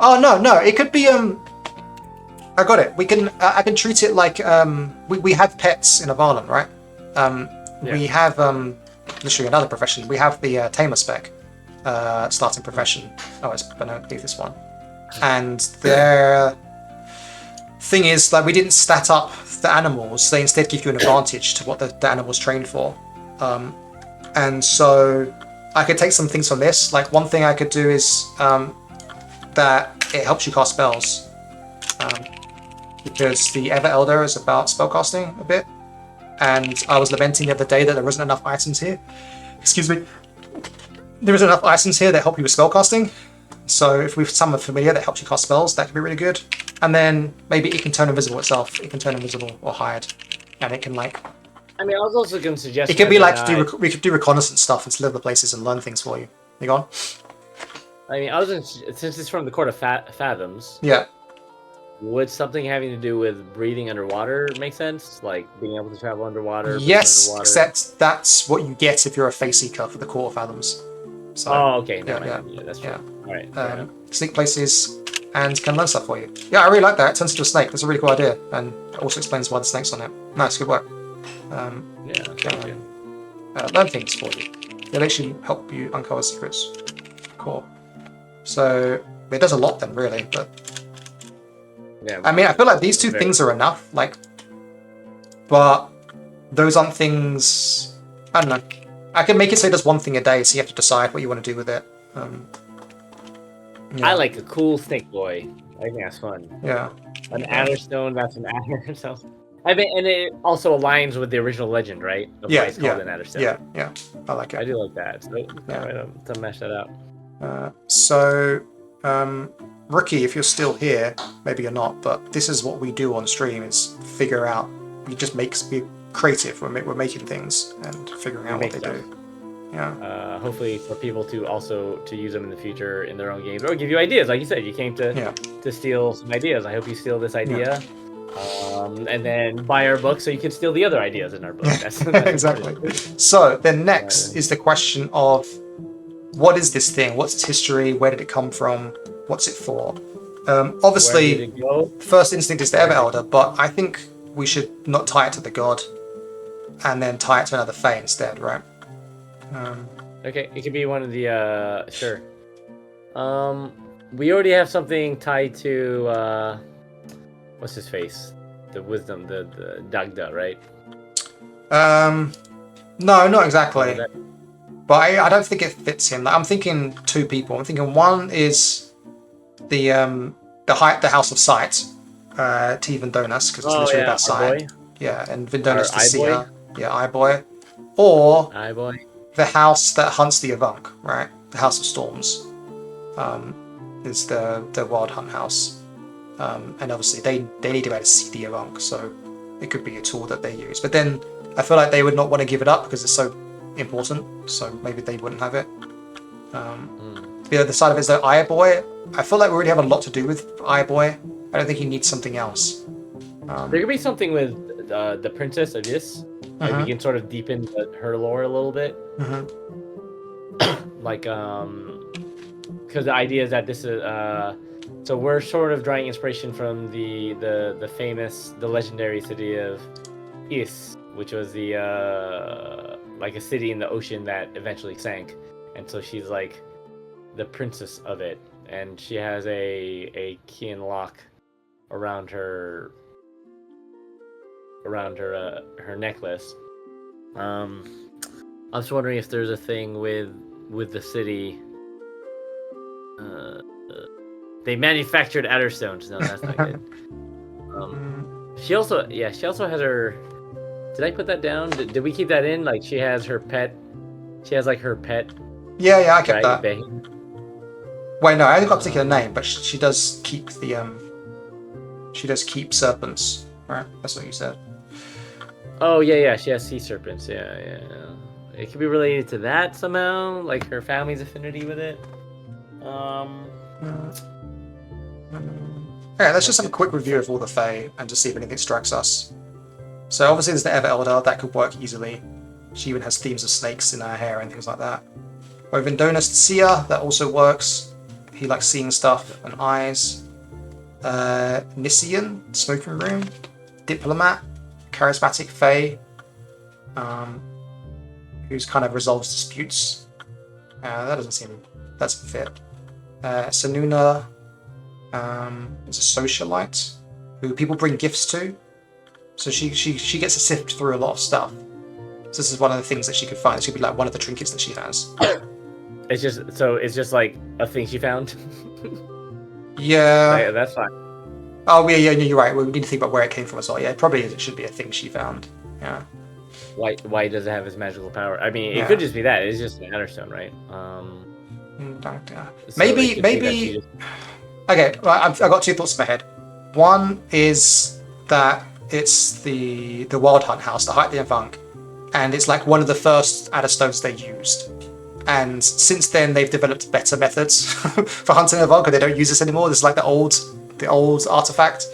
B: Oh no! It could be I got it. We can I can treat it like we have pets in Avalon, right? We have literally another profession. We have the tamer spec starting profession. Oh, it's beneath this one. And their thing is like we didn't stat up the animals. They instead give you an advantage to what the animal's trained for. And so I could take some things from this. Like one thing I could do is that it helps you cast spells. Because the Ever Elder is about spellcasting a bit. And I was lamenting the other day that there wasn't enough items here. Excuse me. There isn't enough items here that help you with spellcasting. So if we've summoned a familiar that helps you cast spells, that could be really good. And then maybe it can turn invisible itself. It can turn invisible or hide. And it can like...
A: I mean, I was also going to suggest...
B: It could be like, we could do reconnaissance stuff and slither places and learn things for you. You go on?
A: I mean, since it's from the Court of Fathoms...
B: Yeah.
A: Would something having to do with breathing underwater make sense? Like being able to travel underwater?
B: Yes,
A: underwater?
B: Except that's what you get if you're a face seeker for the Court of Fathoms. So,
A: okay. Yeah, that's true.
B: Yeah.
A: All right.
B: Sneak places and can learn stuff for you. Yeah, I really like that. It turns into a snake. That's a really cool idea. And it also explains why the snake's on it. Nice, good work.
A: Good.
B: Learn things for you. It'll actually help you uncover secrets. Cool. So it does a lot then, really. But
A: Yeah.
B: I mean, I feel like these two things are enough. Like, but those aren't things. I don't know. I can make it say there's one thing a day, so you have to decide what you want to do with it.
A: I like a cool snake boy. I think that's fun.
B: Yeah.
A: An adderstone, that's an adder. So, I mean, and it also aligns with the original legend, right? Of why it's called an adderstone.
B: Yeah. I like it.
A: I do like that. So to mesh that up.
B: Rookie, if you're still here, maybe you're not, but this is what we do on stream: is figure out. We just be creative. We're making things and figuring out what they do. Yeah.
A: Hopefully for people to use them in the future in their own games or give you ideas. Like you said, you came to steal some ideas. I hope you steal this idea, and then buy our book so you can steal the other ideas in our book. That's
B: exactly. So then next is the question of what is this thing? What's its history? Where did it come from? What's it for? Obviously, first instinct is the Ever Elder, but I think we should not tie it to the god, and then tie it to another Fae instead, right?
A: Okay, it could be one of the sure. We already have something tied to what's his face? The wisdom, the Dagda, right?
B: No, not exactly. But I don't think it fits him. Like, I'm thinking two people. I'm thinking one is the House of Sight, T. Vendonas, because it's literally about sight. Yeah, and Vendonas the Seer. Yeah, Eye Boy. Or
A: Eye Boy.
B: The house that hunts the Avunk, right? The House of Storms. Is the Wild Hunt house. And obviously they need to be able to see the Avunk, so it could be a tool that they use. But then I feel like they would not want to give it up because it's so important, so maybe they wouldn't have it. The other side of it is the Eye Boy. I feel like we already have a lot to do with Eye Boy. I don't think he needs something else.
A: There could be something with the Princess of this. Like we can sort of deepen her lore a little bit. Like, because the idea is that this is so we're sort of drawing inspiration from the legendary city of Is, which was the like a city in the ocean that eventually sank, and so she's like the princess of it, and she has a key and lock around her necklace. I'm just wondering if there's a thing with the city. They manufactured adderstones. No, that's not good. She also has her. Did I put that down? Did we keep that in? Like she has her pet. She has like her pet.
B: Yeah, I kept that.
A: Wait,
B: no, I haven't got a particular name, but she does keep the She does keep serpents, right? That's what you said.
A: Oh yeah. She has sea serpents. Yeah. It could be related to that somehow, like her family's affinity with it.
B: Okay, let's just have a quick review of all the Fae and just see if anything strikes us. So obviously there's the Ever Elder, that could work easily. She even has themes of snakes in her hair and things like that. Vendonas the Seer, that also works. He likes seeing stuff and eyes. Nissian, Smoking Room. Diplomat, charismatic Fae, who's kind of resolves disputes. That doesn't fit. Sanuna is a socialite who people bring gifts to. So she gets to sift through a lot of stuff. So this is one of the things that she could find. This could be like one of the trinkets that she has.
A: It's just like a thing she found.
B: Yeah.
A: That's fine.
B: Oh yeah, you're right. We need to think about where it came from as well. Yeah, it should be a thing she found. Yeah.
A: Why does it have his magical power? I mean, it could just be that. It's just an adderstone, right?
B: Maybe. Okay, I've got two thoughts in my head. One is that it's the Wild Hunt house, the Height the Avunk, and it's like one of the first adderstones they used. And since then, they've developed better methods for hunting Avunk, and they don't use this anymore. This is like the old artifact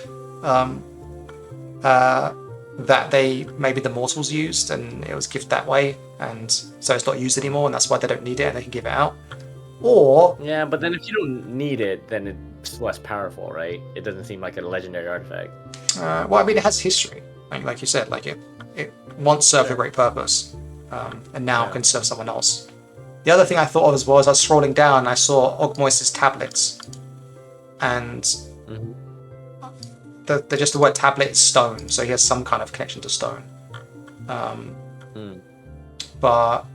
B: that maybe the mortals used, and it was gifted that way, and so it's not used anymore, and that's why they don't need it, and they can give it out. Or
A: yeah, but then if you don't need it, then it's less powerful, right? It doesn't seem like a legendary artifact.
B: Well, I mean, it has history, like you said, like it once served a great purpose, and now can serve someone else. The other thing I thought of as well as I was scrolling down, I saw Ogmois's tablets, and the just the word tablet is stone, so he has some kind of connection to stone. But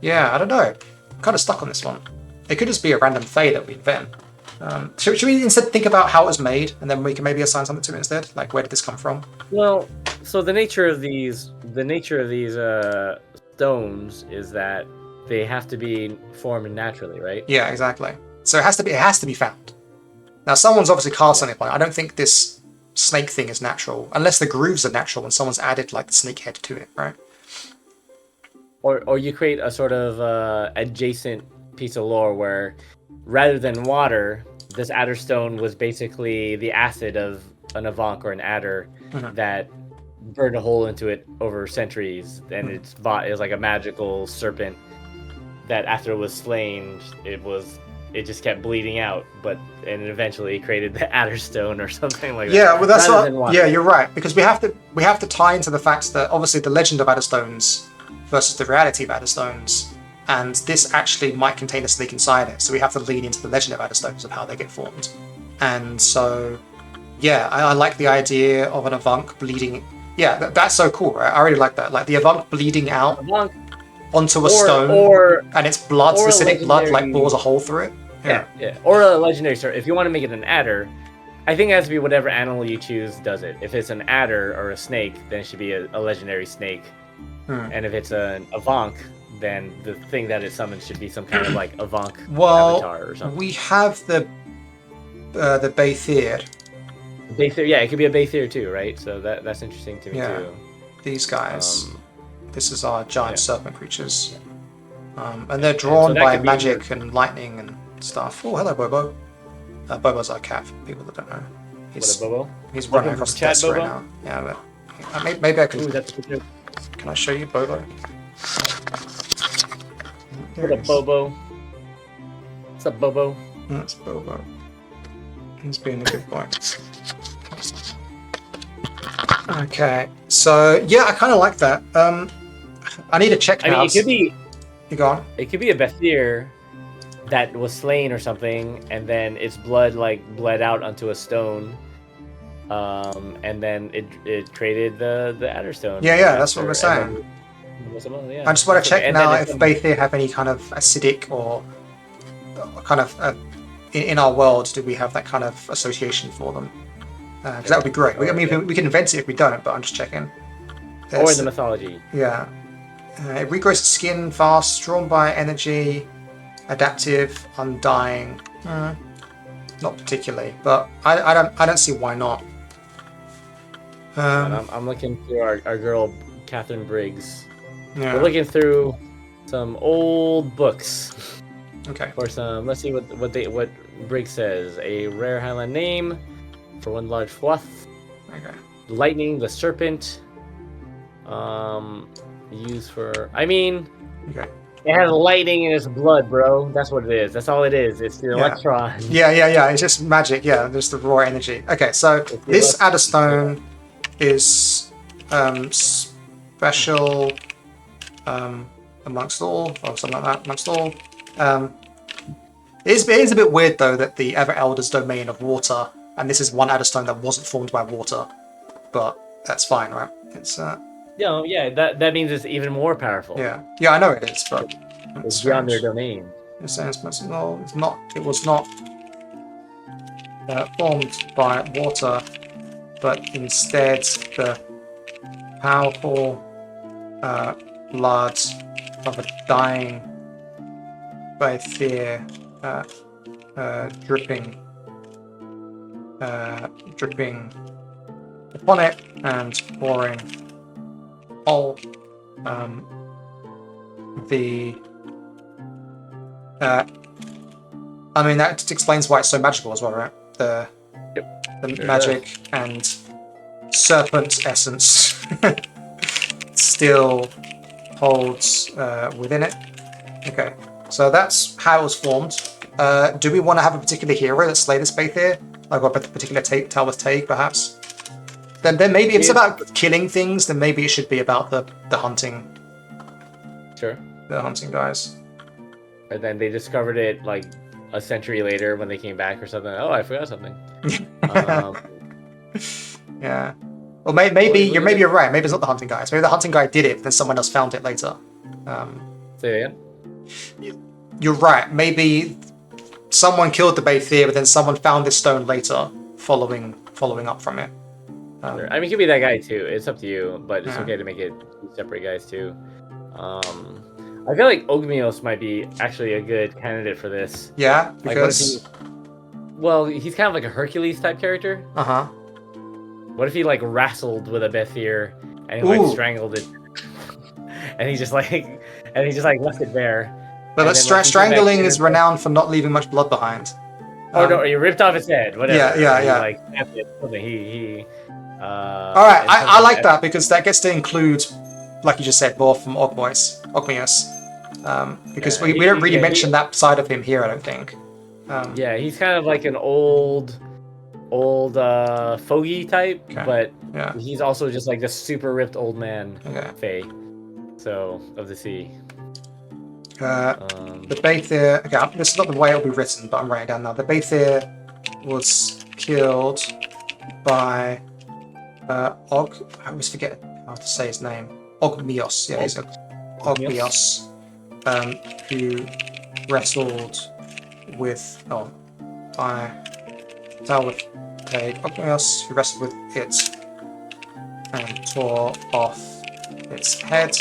B: yeah, I don't know. I'm kind of stuck on this one. It could just be a random Fae that we invent. Should we instead think about how it was made, and then we can maybe assign something to it instead? Like, where did this come from?
A: Well, so the nature of these stones is that they have to be formed naturally, right?
B: Yeah, exactly. So it has to be found. Now, someone's obviously cast something upon it. I don't think this snake thing is natural, unless the grooves are natural and someone's added like the snake head to it, right?
A: Or you create a sort of adjacent piece of lore where, rather than water, this adder stone was basically the acid of an Avank or an adder that burned a hole into it over centuries, and it was like a magical serpent that after it was slain, it just kept bleeding out, and eventually created the adder stone or something like that.
B: Yeah, well, that's what. Yeah, you're right, because we have to tie into the facts that obviously the legend of adder stones versus the reality of adder stones, and this actually might contain a snake inside it. So we have to lean into the legend of adder stones of how they get formed, and so yeah, I like the idea of an Avank bleeding. Yeah, that's so cool, right? I really like that, like the Avank bleeding out onto a stone, and its blood, acidic blood, like bores a hole through it.
A: Yeah. Or a legendary sword. If you want to make it an adder, I think it has to be whatever animal you choose does it. If it's an adder or a snake, then it should be a legendary snake. And if it's an Avank, then the thing that it summons should be some kind of like Avank avatar or something.
B: We have the Baythir.
A: Baythir, yeah, it could be a Baythir too, right? So that's interesting to me too.
B: These guys. This is our giant serpent creatures. And they're drawn by magic and lightning and stuff. Oh, hello, Bobo. Bobo's our cat, for people that don't know.
A: What a Bobo?
B: He's running across the desk right now. Yeah, but maybe I can...
A: Ooh, that's a picture.
B: Can I show you Bobo?
A: What a Bobo. What's up, Bobo?
B: That's Bobo. He's being a good boy. Okay, so yeah, I kind of like that. I need to check now.
A: I mean, it could be...
B: You go on.
A: It could be a Baythir that was slain or something, and then its blood bled out onto a stone, and then it created the adder stone.
B: Yeah, that's what we're saying. I just want to check now if Baythir have any kind of acidic or kind of in our world, do we have that kind of association for them? Because that would be great. I mean, we can invent it if we don't, but I'm just checking.
A: Or in the mythology.
B: Yeah. It regrows its skin fast, drawn by energy, adaptive, undying. Not particularly, but I don't see why not.
A: I'm looking through our girl Catherine Briggs.
B: Yeah.
A: We're looking through some old books.
B: Okay.
A: For some, let's see what Briggs says. A rare Highland name for one large fluff.
B: Okay.
A: Lightning, the serpent. Used for. I mean.
B: Okay.
A: It has lightning in its blood, bro. That's what it is. That's all it is. It's the electron.
B: Yeah. It's just magic. Yeah, just the raw energy. Okay, so this adderstone is special amongst all, or something like that. Amongst all. It is a bit weird though that the Ever Elder's domain of water, and this is one adderstone that wasn't formed by water, but that's fine, right? It's
A: that means it's even more powerful.
B: Yeah, I know it is, but
A: it's beyond their domain.
B: It says no, it's not. It was not formed by water, but instead the powerful blood of a dying Baythir dripping upon it and pouring all I mean, that just explains why it's so magical as well, right? The magic and serpent essence still holds within it. Okay, so that's how it was formed. Do we want to have a particular hero that slay this Baythir? Like a particular tale with Taig, perhaps? Then maybe if it's about killing things, then maybe it should be about the hunting.
A: Sure.
B: The hunting guys.
A: and then they discovered it like a century later when they came back or something. Oh, I forgot something.
B: Yeah. Well, maybe you're right. Maybe it's not the hunting guys. Maybe the hunting guy did it, but then someone else found it later.
A: Say it again.
B: You're right. Maybe someone killed the Baythir, but then someone found this stone later, following up from it.
A: Sure. I mean, it could be that guy too. It's up to you, but it's
B: Yeah.
A: okay to make it separate guys too. I feel like Ogmios might be actually a good candidate for this.
B: Yeah,
A: Like, what if
B: because
A: well, he's kind of like a Hercules type character. What if he like wrestled with a Bethir and he
B: Ooh.
A: like strangled it, and he just like left it there.
B: but
A: And then, like, he came back
B: strangling
A: in
B: is
A: and-
B: renowned for not leaving much blood behind.
A: Oh no, he ripped off his head. Whatever.
B: Yeah.
A: He,
B: Yeah.
A: like snapped it. Something. He.
B: All right,
A: and
B: I
A: something
B: like that because that gets to include, like you just said, more from Ogmios. Because
A: Yeah,
B: we don't really
A: he-
B: mention that side of him here, I don't think.
A: Yeah, he's kind of like an old fogey type,
B: Okay.
A: but
B: Yeah.
A: he's also just like this super ripped old man,
B: Okay.
A: Fae. So of the sea.
B: The Baythir. Okay, this is not the way it'll be written, but I'm writing it down now. The Baythir was killed by I always forget how to say his name. Ogmios. Yeah, he's Ogmios, who wrestled with by Talwith Ogmios, who wrestled with it and tore off its head.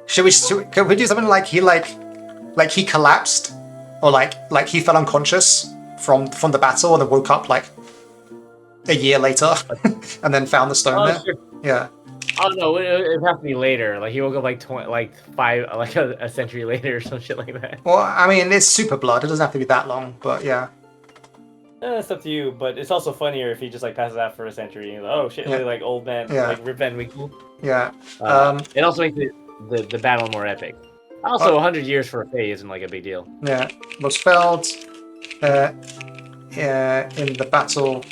B: Can we do something like he collapsed, or like he fell unconscious from the battle and then woke up like a year later and then found the stone there?
A: Sure.
B: Yeah.
A: Oh no, it have to be later. Like he woke up like a century later or some shit like that.
B: Well, I mean, it's super blood. It doesn't have to be that long, but yeah.
A: It's up to you, but it's also funnier if he just like passes out for a century. And, oh shit,
B: Yeah.
A: like old man,
B: Yeah.
A: like Rip Van Winkle.
B: Yeah.
A: It also makes the battle more epic. Also, 100 years for a Fae isn't like a big deal.
B: Yeah. Was felled in the battle,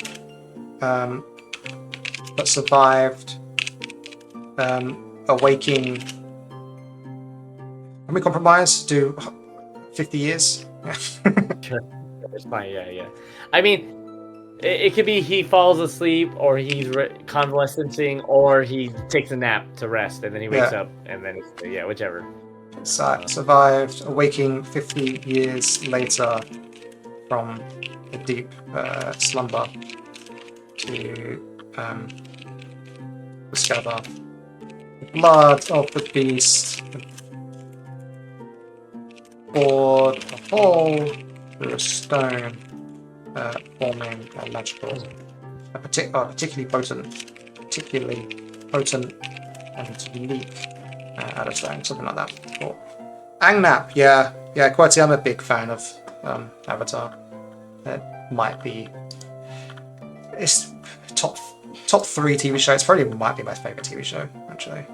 B: but survived, awaking. Can we compromise? Do 50 years?
A: Sure, it's fine. Yeah. I mean, it could be he falls asleep, or he's convalescing, or he takes a nap to rest, and then he wakes up, and then whichever.
B: Survived, awaking 50 years later from a deep slumber to discover the blood of the beast poured a hole through a stone, forming a magical, particularly potent and unique out of stone, something like that. Cool. Angnap, yeah, Quirty, I'm a big fan of Avatar. It might be it's top 3 TV show. It's probably might be my favorite TV show, actually.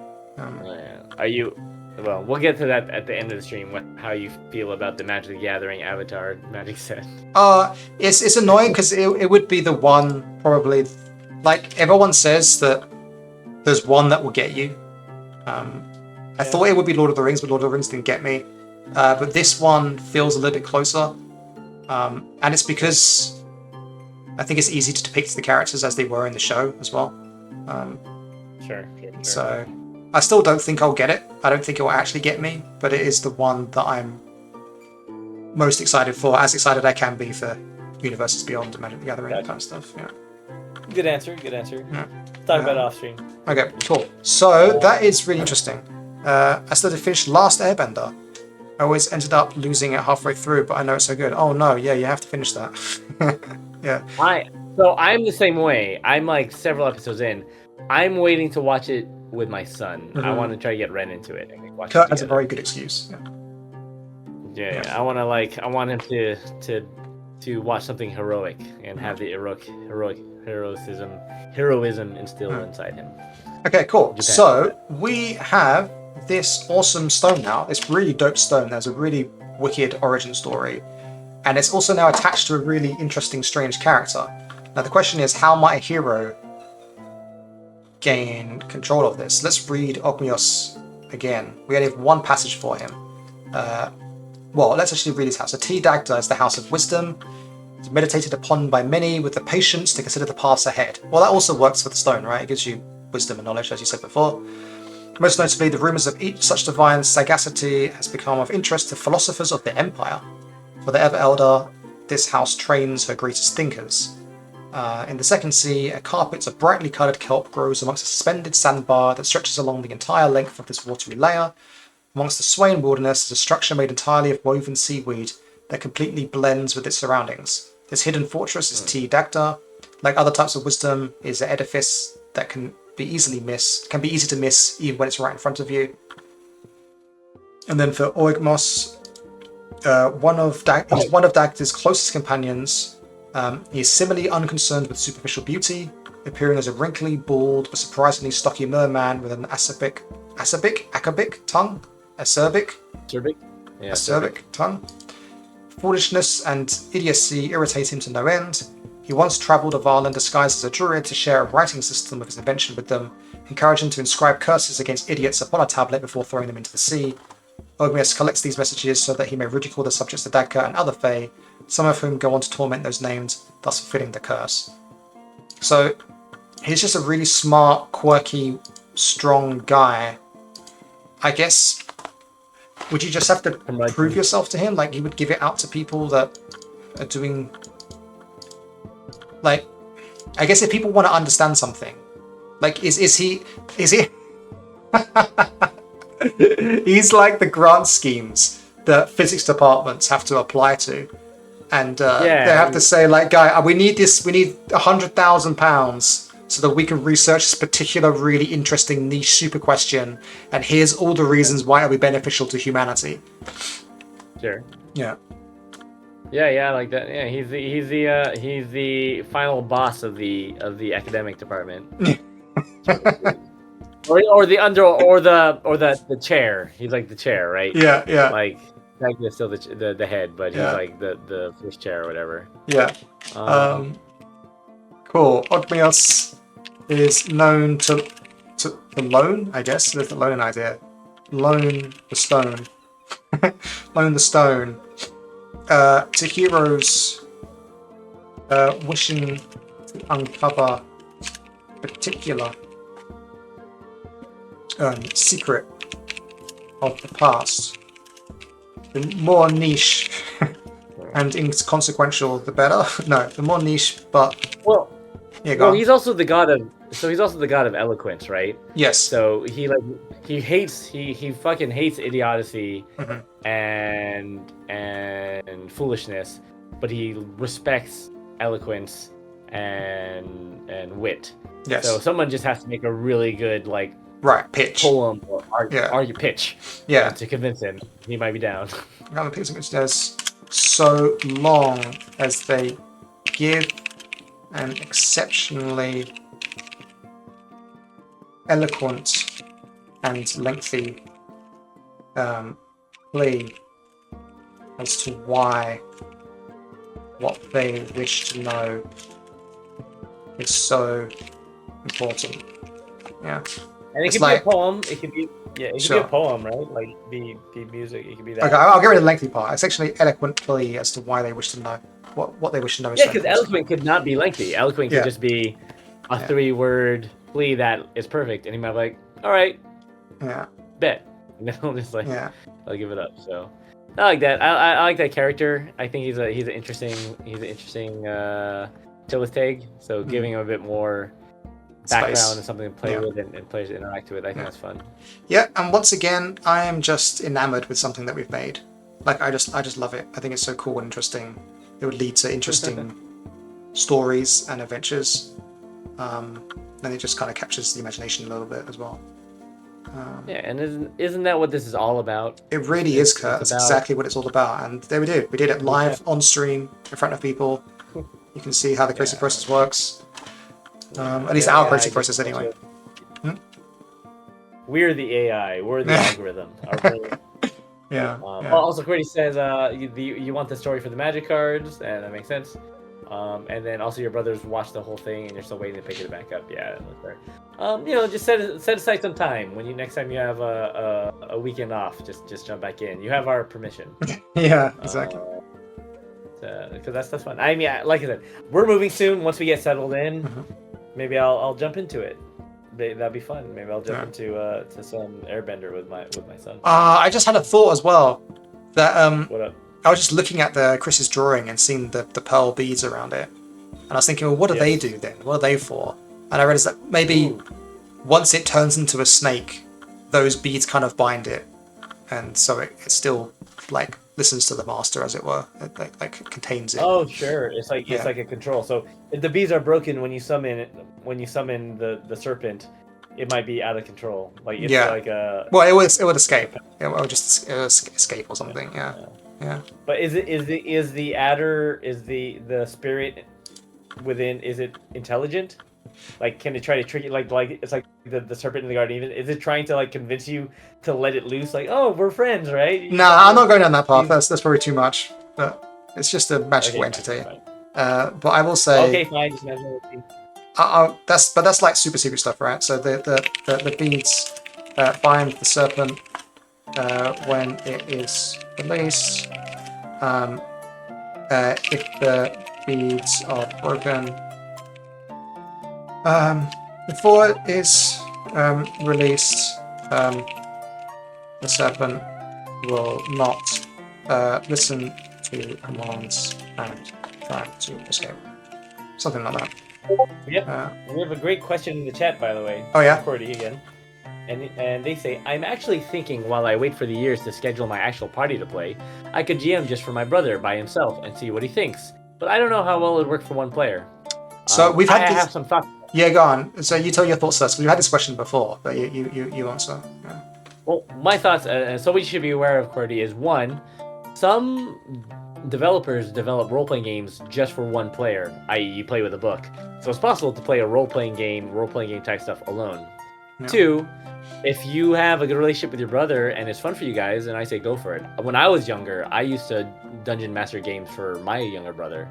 A: Are you? Well, we'll get to that at the end of the stream. How you feel about the Magic the Gathering Avatar magic set?
B: It's annoying because it would be the one probably, like everyone says that there's one that will get you. I thought it would be Lord of the Rings, but Lord of the Rings didn't get me. But this one feels a little bit closer, and it's because I think it's easy to depict the characters as they were in the show as well.
A: Sure.
B: So I still don't think I'll get it. I don't think it will actually get me, but it is the one that I'm most excited for, as excited I can be for Universes Beyond and Magic the Gathering, that kind of stuff. Yeah.
A: Good answer.
B: Yeah.
A: Talk about it off stream.
B: Okay, cool. So that is really interesting. I started to finish Last Airbender. I always ended up losing it halfway through, but I know it's so good. Oh no, yeah, you have to finish that. Yeah.
A: I'm the same way. I'm like several episodes in. I'm waiting to watch it with my son. I want to try to get Ren into it and watch
B: Kurt
A: it
B: has a
A: together.
B: very good excuse.
A: Yeah. I want him to watch something heroic and have the heroism instilled inside him.
B: Okay, cool.
A: Japan.
B: So we have this awesome stone now. It's really dope stone. There's a really wicked origin story, and it's also now attached to a really interesting, strange character. Now the question is, how might a hero gain control of this? Let's read Ogmios again. We only have one passage for him. Well, let's actually read his house. So T. Dagda is the house of wisdom. It's meditated upon by many with the patience to consider the paths ahead. Well, that also works for the stone, right? It gives you wisdom and knowledge, as you said before. Most notably, the rumours of each such divine sagacity has become of interest to philosophers of the Empire. For the ever-elder, this house trains her greatest thinkers. In the second sea, a carpet of brightly coloured kelp grows amongst a suspended sandbar that stretches along the entire length of this watery layer. Amongst the Swain wilderness is a structure made entirely of woven seaweed that completely blends with its surroundings. This hidden fortress is T. Dagda. Like other types of wisdom, it is an edifice that can be easy to miss even when it's right in front of you. And then for Oigmos, he's one of Dagda's closest companions. He is similarly unconcerned with superficial beauty, appearing as a wrinkly, bald, but surprisingly stocky merman with an acerbic tongue. Acerbic?
A: Yeah,
B: Acerbic tongue. Foolishness and idiocy irritate him to no end. He once travelled Avarlan disguised as a druid to share a writing system of his invention with them, encouraging to inscribe curses against idiots upon a tablet before throwing them into the sea. Ogmius collects these messages so that he may ridicule the subjects of Dagda and other Fae, some of whom go on to torment those named, thus fulfilling the curse. So, he's just a really smart, quirky, strong guy. I guess, would you just have to prove yourself to him? Like, he would give it out to people that are doing... Like, I guess if people want to understand something, like, is he... He's like the grant schemes that physics departments have to apply to. And they have to say, like, guy, we need £100,000 so that we can research this particular really interesting niche super question, and here's all the reasons why it'll be beneficial to humanity.
A: Sure.
B: Yeah.
A: Yeah, like that. Yeah, he's the final boss of the academic department. or the chair. He's like the chair, right?
B: Yeah.
A: Like technically still the head, but he's like the first chair or whatever.
B: Yeah. Cool. Ogmios is known to loan, I guess. There's the loan idea. Loan the stone. Loan the stone. To heroes wishing to uncover a particular secret of the past. The more niche and inconsequential, the better. No, the more niche, but
A: he's also the god of eloquence, right?
B: Yes.
A: So he fucking hates idiocy and foolishness, but he respects eloquence and wit.
B: Yes.
A: So someone just has to make a really good
B: pitch
A: poem or argue pitch.
B: Yeah.
A: To convince him, he might be down.
B: Another piece which says, so long as they give an exceptionally eloquent and lengthy plea as to why what they wish to know is so important. Yeah.
A: And it could be a poem. It could be be a poem, right? Like be music. It could be that.
B: Okay, I'll get rid of the lengthy part. It's actually eloquent plea as to why they wish to know what they wish to know.
A: Yeah, because eloquent could not be lengthy. Eloquent could just be a 3-word plea that is perfect, and he might be like, "All right, bet," and then I'll just I'll give it up. So I like that. I like that character. I think he's an interesting Tilisteg. So giving him a bit more background and something to play with and players to interact with. I think that's fun. Yeah,
B: and once again, I am just enamored with something that we've made. Like I just love it. I think it's so cool and interesting. It would lead to interesting stories and adventures. And it just kind of captures the imagination a little bit as well.
A: And isn't that what this is all about?
B: It really is, Kurt. That's exactly what it's all about. And there we do. We did it live on stream in front of people. You can see how the creative process works. At least our creative process, anyway.
A: We're the AI. We're the algorithm. Also, Cordy says you want the story for the magic cards, and that makes sense. And then also your brothers watched the whole thing, and you're still waiting to pick it back up. Yeah, that's fair. Just set aside some time when next time you have a weekend off. Just jump back in. You have our permission.
B: Yeah, exactly.
A: Because that's fun. I mean, like I said, we're moving soon. Once we get settled in, maybe I'll jump into it. That'd be fun. Maybe I'll jump into to some Airbender with my son.
B: I just had a thought as well that
A: What up?
B: I was just looking at Chris's drawing and seeing the pearl beads around it, and I was thinking, well, what do they do then? What are they for? And I realized that maybe once it turns into a snake, those beads kind of bind it, and so it still like listens to the master, as it were. It like contains it.
A: Oh, sure. It's like a control. So if the beads are broken when you summon the serpent, it might be out of control. Like it's like a.
B: Well, it would escape. It would just escape or something. Yeah.
A: But is the adder, is the spirit within, is it intelligent? Like, can it try to trick you? Like it's like the serpent in the Garden Eden. Is it trying to like convince you to let it loose? Like, oh, we're friends, right?
B: Nah, I'm not going down that path. That's probably too much. But it's just a magical entity.
A: Fine.
B: But I will say.
A: Okay, fine. Just imagine it.
B: That's like super secret stuff, right? So the beads bind the serpent when it is released. If the beads are broken before it is released, the serpent will not listen to commands and try to escape. Something like that.
A: Yep. We have a great question in the chat, by the way.
B: Oh yeah.
A: Cordy again. And they say, I'm actually thinking while I wait for the years to schedule my actual party to play, I could GM just for my brother by himself and see what he thinks. But I don't know how well it would work for one player.
B: So we've had
A: I have some thoughts.
B: Yeah, go on. So you tell your thoughts first. We've had this question before, but you answer. Yeah.
A: Well, my thoughts, so what you should be aware of, Cordy, is one, some developers develop role-playing games just for one player, i.e. you play with a book. So it's possible to play a role-playing game type stuff alone.
B: Yeah.
A: Two, if you have a good relationship with your brother and it's fun for you guys, then I say go for it. When I was younger, I used to dungeon master games for my younger brother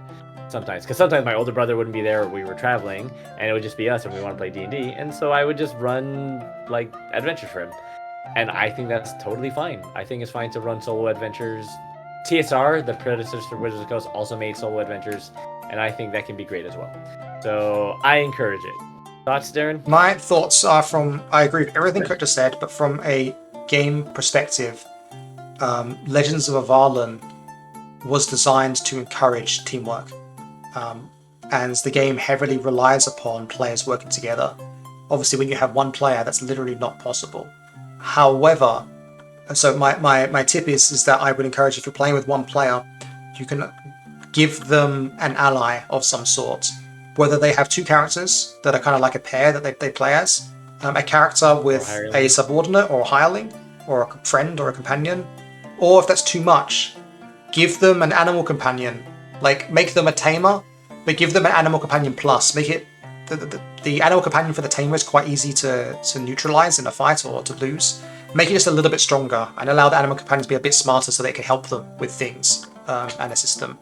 A: sometimes, because sometimes my older brother wouldn't be there, or we were traveling, and it would just be us and we want to play D&D, and so I would just run like adventures for him. And I think that's totally fine. I think it's fine to run solo adventures. TSR, the predecessors for Wizards of the Coast, also made solo adventures, and I think that can be great as well. So I encourage it. Thoughts, Darren?
B: My thoughts are I agree with everything Cook just said, but from a game perspective, Legends of Avalon was designed to encourage teamwork. And the game heavily relies upon players working together. Obviously, when you have one player, that's literally not possible. However, so my tip is that I would encourage, if you're playing with one player, you can give them an ally of some sort. Whether they have two characters that are kind of like a pair that they play as, a character with a subordinate or a hireling, or a friend or a companion, or if that's too much, give them an animal companion. Like, make them a tamer, but give them an animal companion plus. Make it the animal companion for the tamer is quite easy to neutralize in a fight or to lose. Make it just a little bit stronger and allow the animal companions to be a bit smarter so they can help them with things and assist them.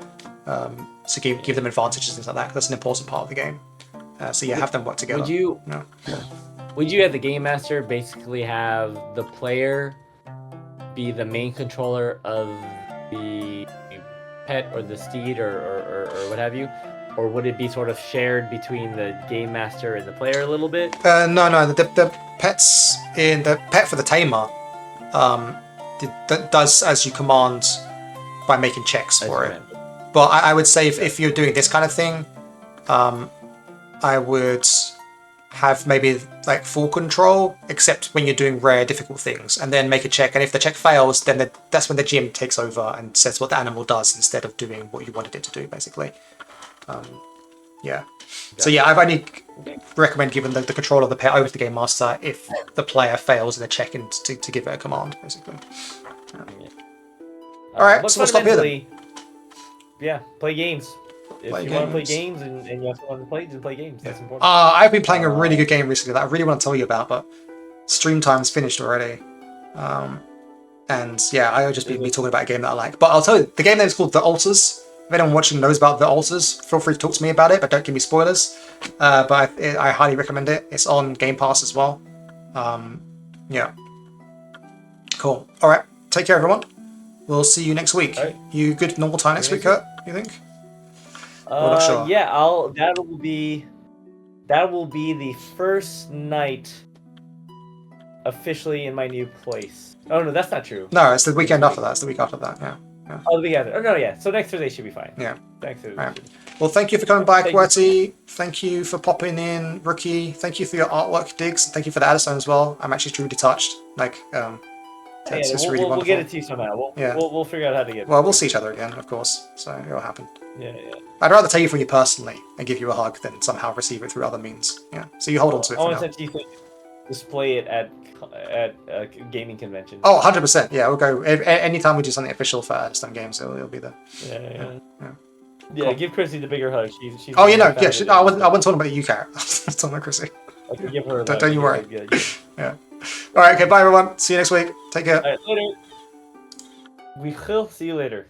B: So give them advantages, things like that, because that's an important part of the game. So yeah, have them work together.
A: Would you, as the game master, basically have the player be the main controller of the pet or the steed or what have you? Or would it be sort of shared between the game master and the player a little bit?
B: No. The pets in the pet for the tamer does as you command by making checks for it. But I would say if you're doing this kind of thing, I would have maybe like full control, except when you're doing rare, difficult things, and then make a check. And if the check fails, then that's when the GM takes over and says what the animal does instead of doing what you wanted it to do, basically. Yeah. So yeah, I've only recommend giving the control of the pet over to the game master if the player fails in a check and to give it a command, basically. All right, so we'll stop here then.
A: Yeah, play games. If you want to play games and you have someone to play, just play games. That's important.
B: I've been playing a really good game recently that I really want to tell you about, but stream time's finished already. And yeah, I'll just be talking about a game that I like. But I'll tell you, the game name is called The Altars. If anyone watching knows about the altars, feel free to talk to me about it, but don't give me spoilers. But I highly recommend it. It's on Game Pass as well. Yeah. Cool. All right. Take care, everyone. We'll see you next week.
A: Right.
B: You good normal time next week, Kurt? You think? Not sure.
A: Yeah, that will be the first night officially in my new place. Oh no, that's not true.
B: No, it's the weekend after that. It's the week after that. Yeah.
A: Oh, the weekend. Oh no, yeah. So next Thursday should be fine.
B: Yeah.
A: Next Thursday.
B: Right. Well, thank you for coming by,
A: Thank
B: Querty. Thank you for popping in, Rookie. Thank you for your artwork, Diggs. Thank you for the Addison as well. I'm actually truly touched. Like, it's just really wonderful.
A: We'll get it to you somehow. We'll figure out how to get it.
B: Well, we'll see each other again, of course. So it'll happen.
A: Yeah.
B: I'd rather tell you from you personally and give you a hug than somehow receive it through other means. Yeah. So you hold on to it
A: I
B: for
A: want
B: now.
A: to see you display it at a gaming convention.
B: Oh, 100%. Yeah, we'll go. Anytime we do something official for Addison Games, it'll be there.
A: Yeah.
B: Cool.
A: Give Chrissy the bigger hug. She's
B: Oh, you know, yeah. I wasn't talking about you, Carrot. I was talking about Chrissy.
A: Okay, give her a
B: Don't
A: hug.
B: you worry.
A: Yeah.
B: All right. Okay. Bye, everyone. See you next week. Take care.
A: All right, later. We will see you later.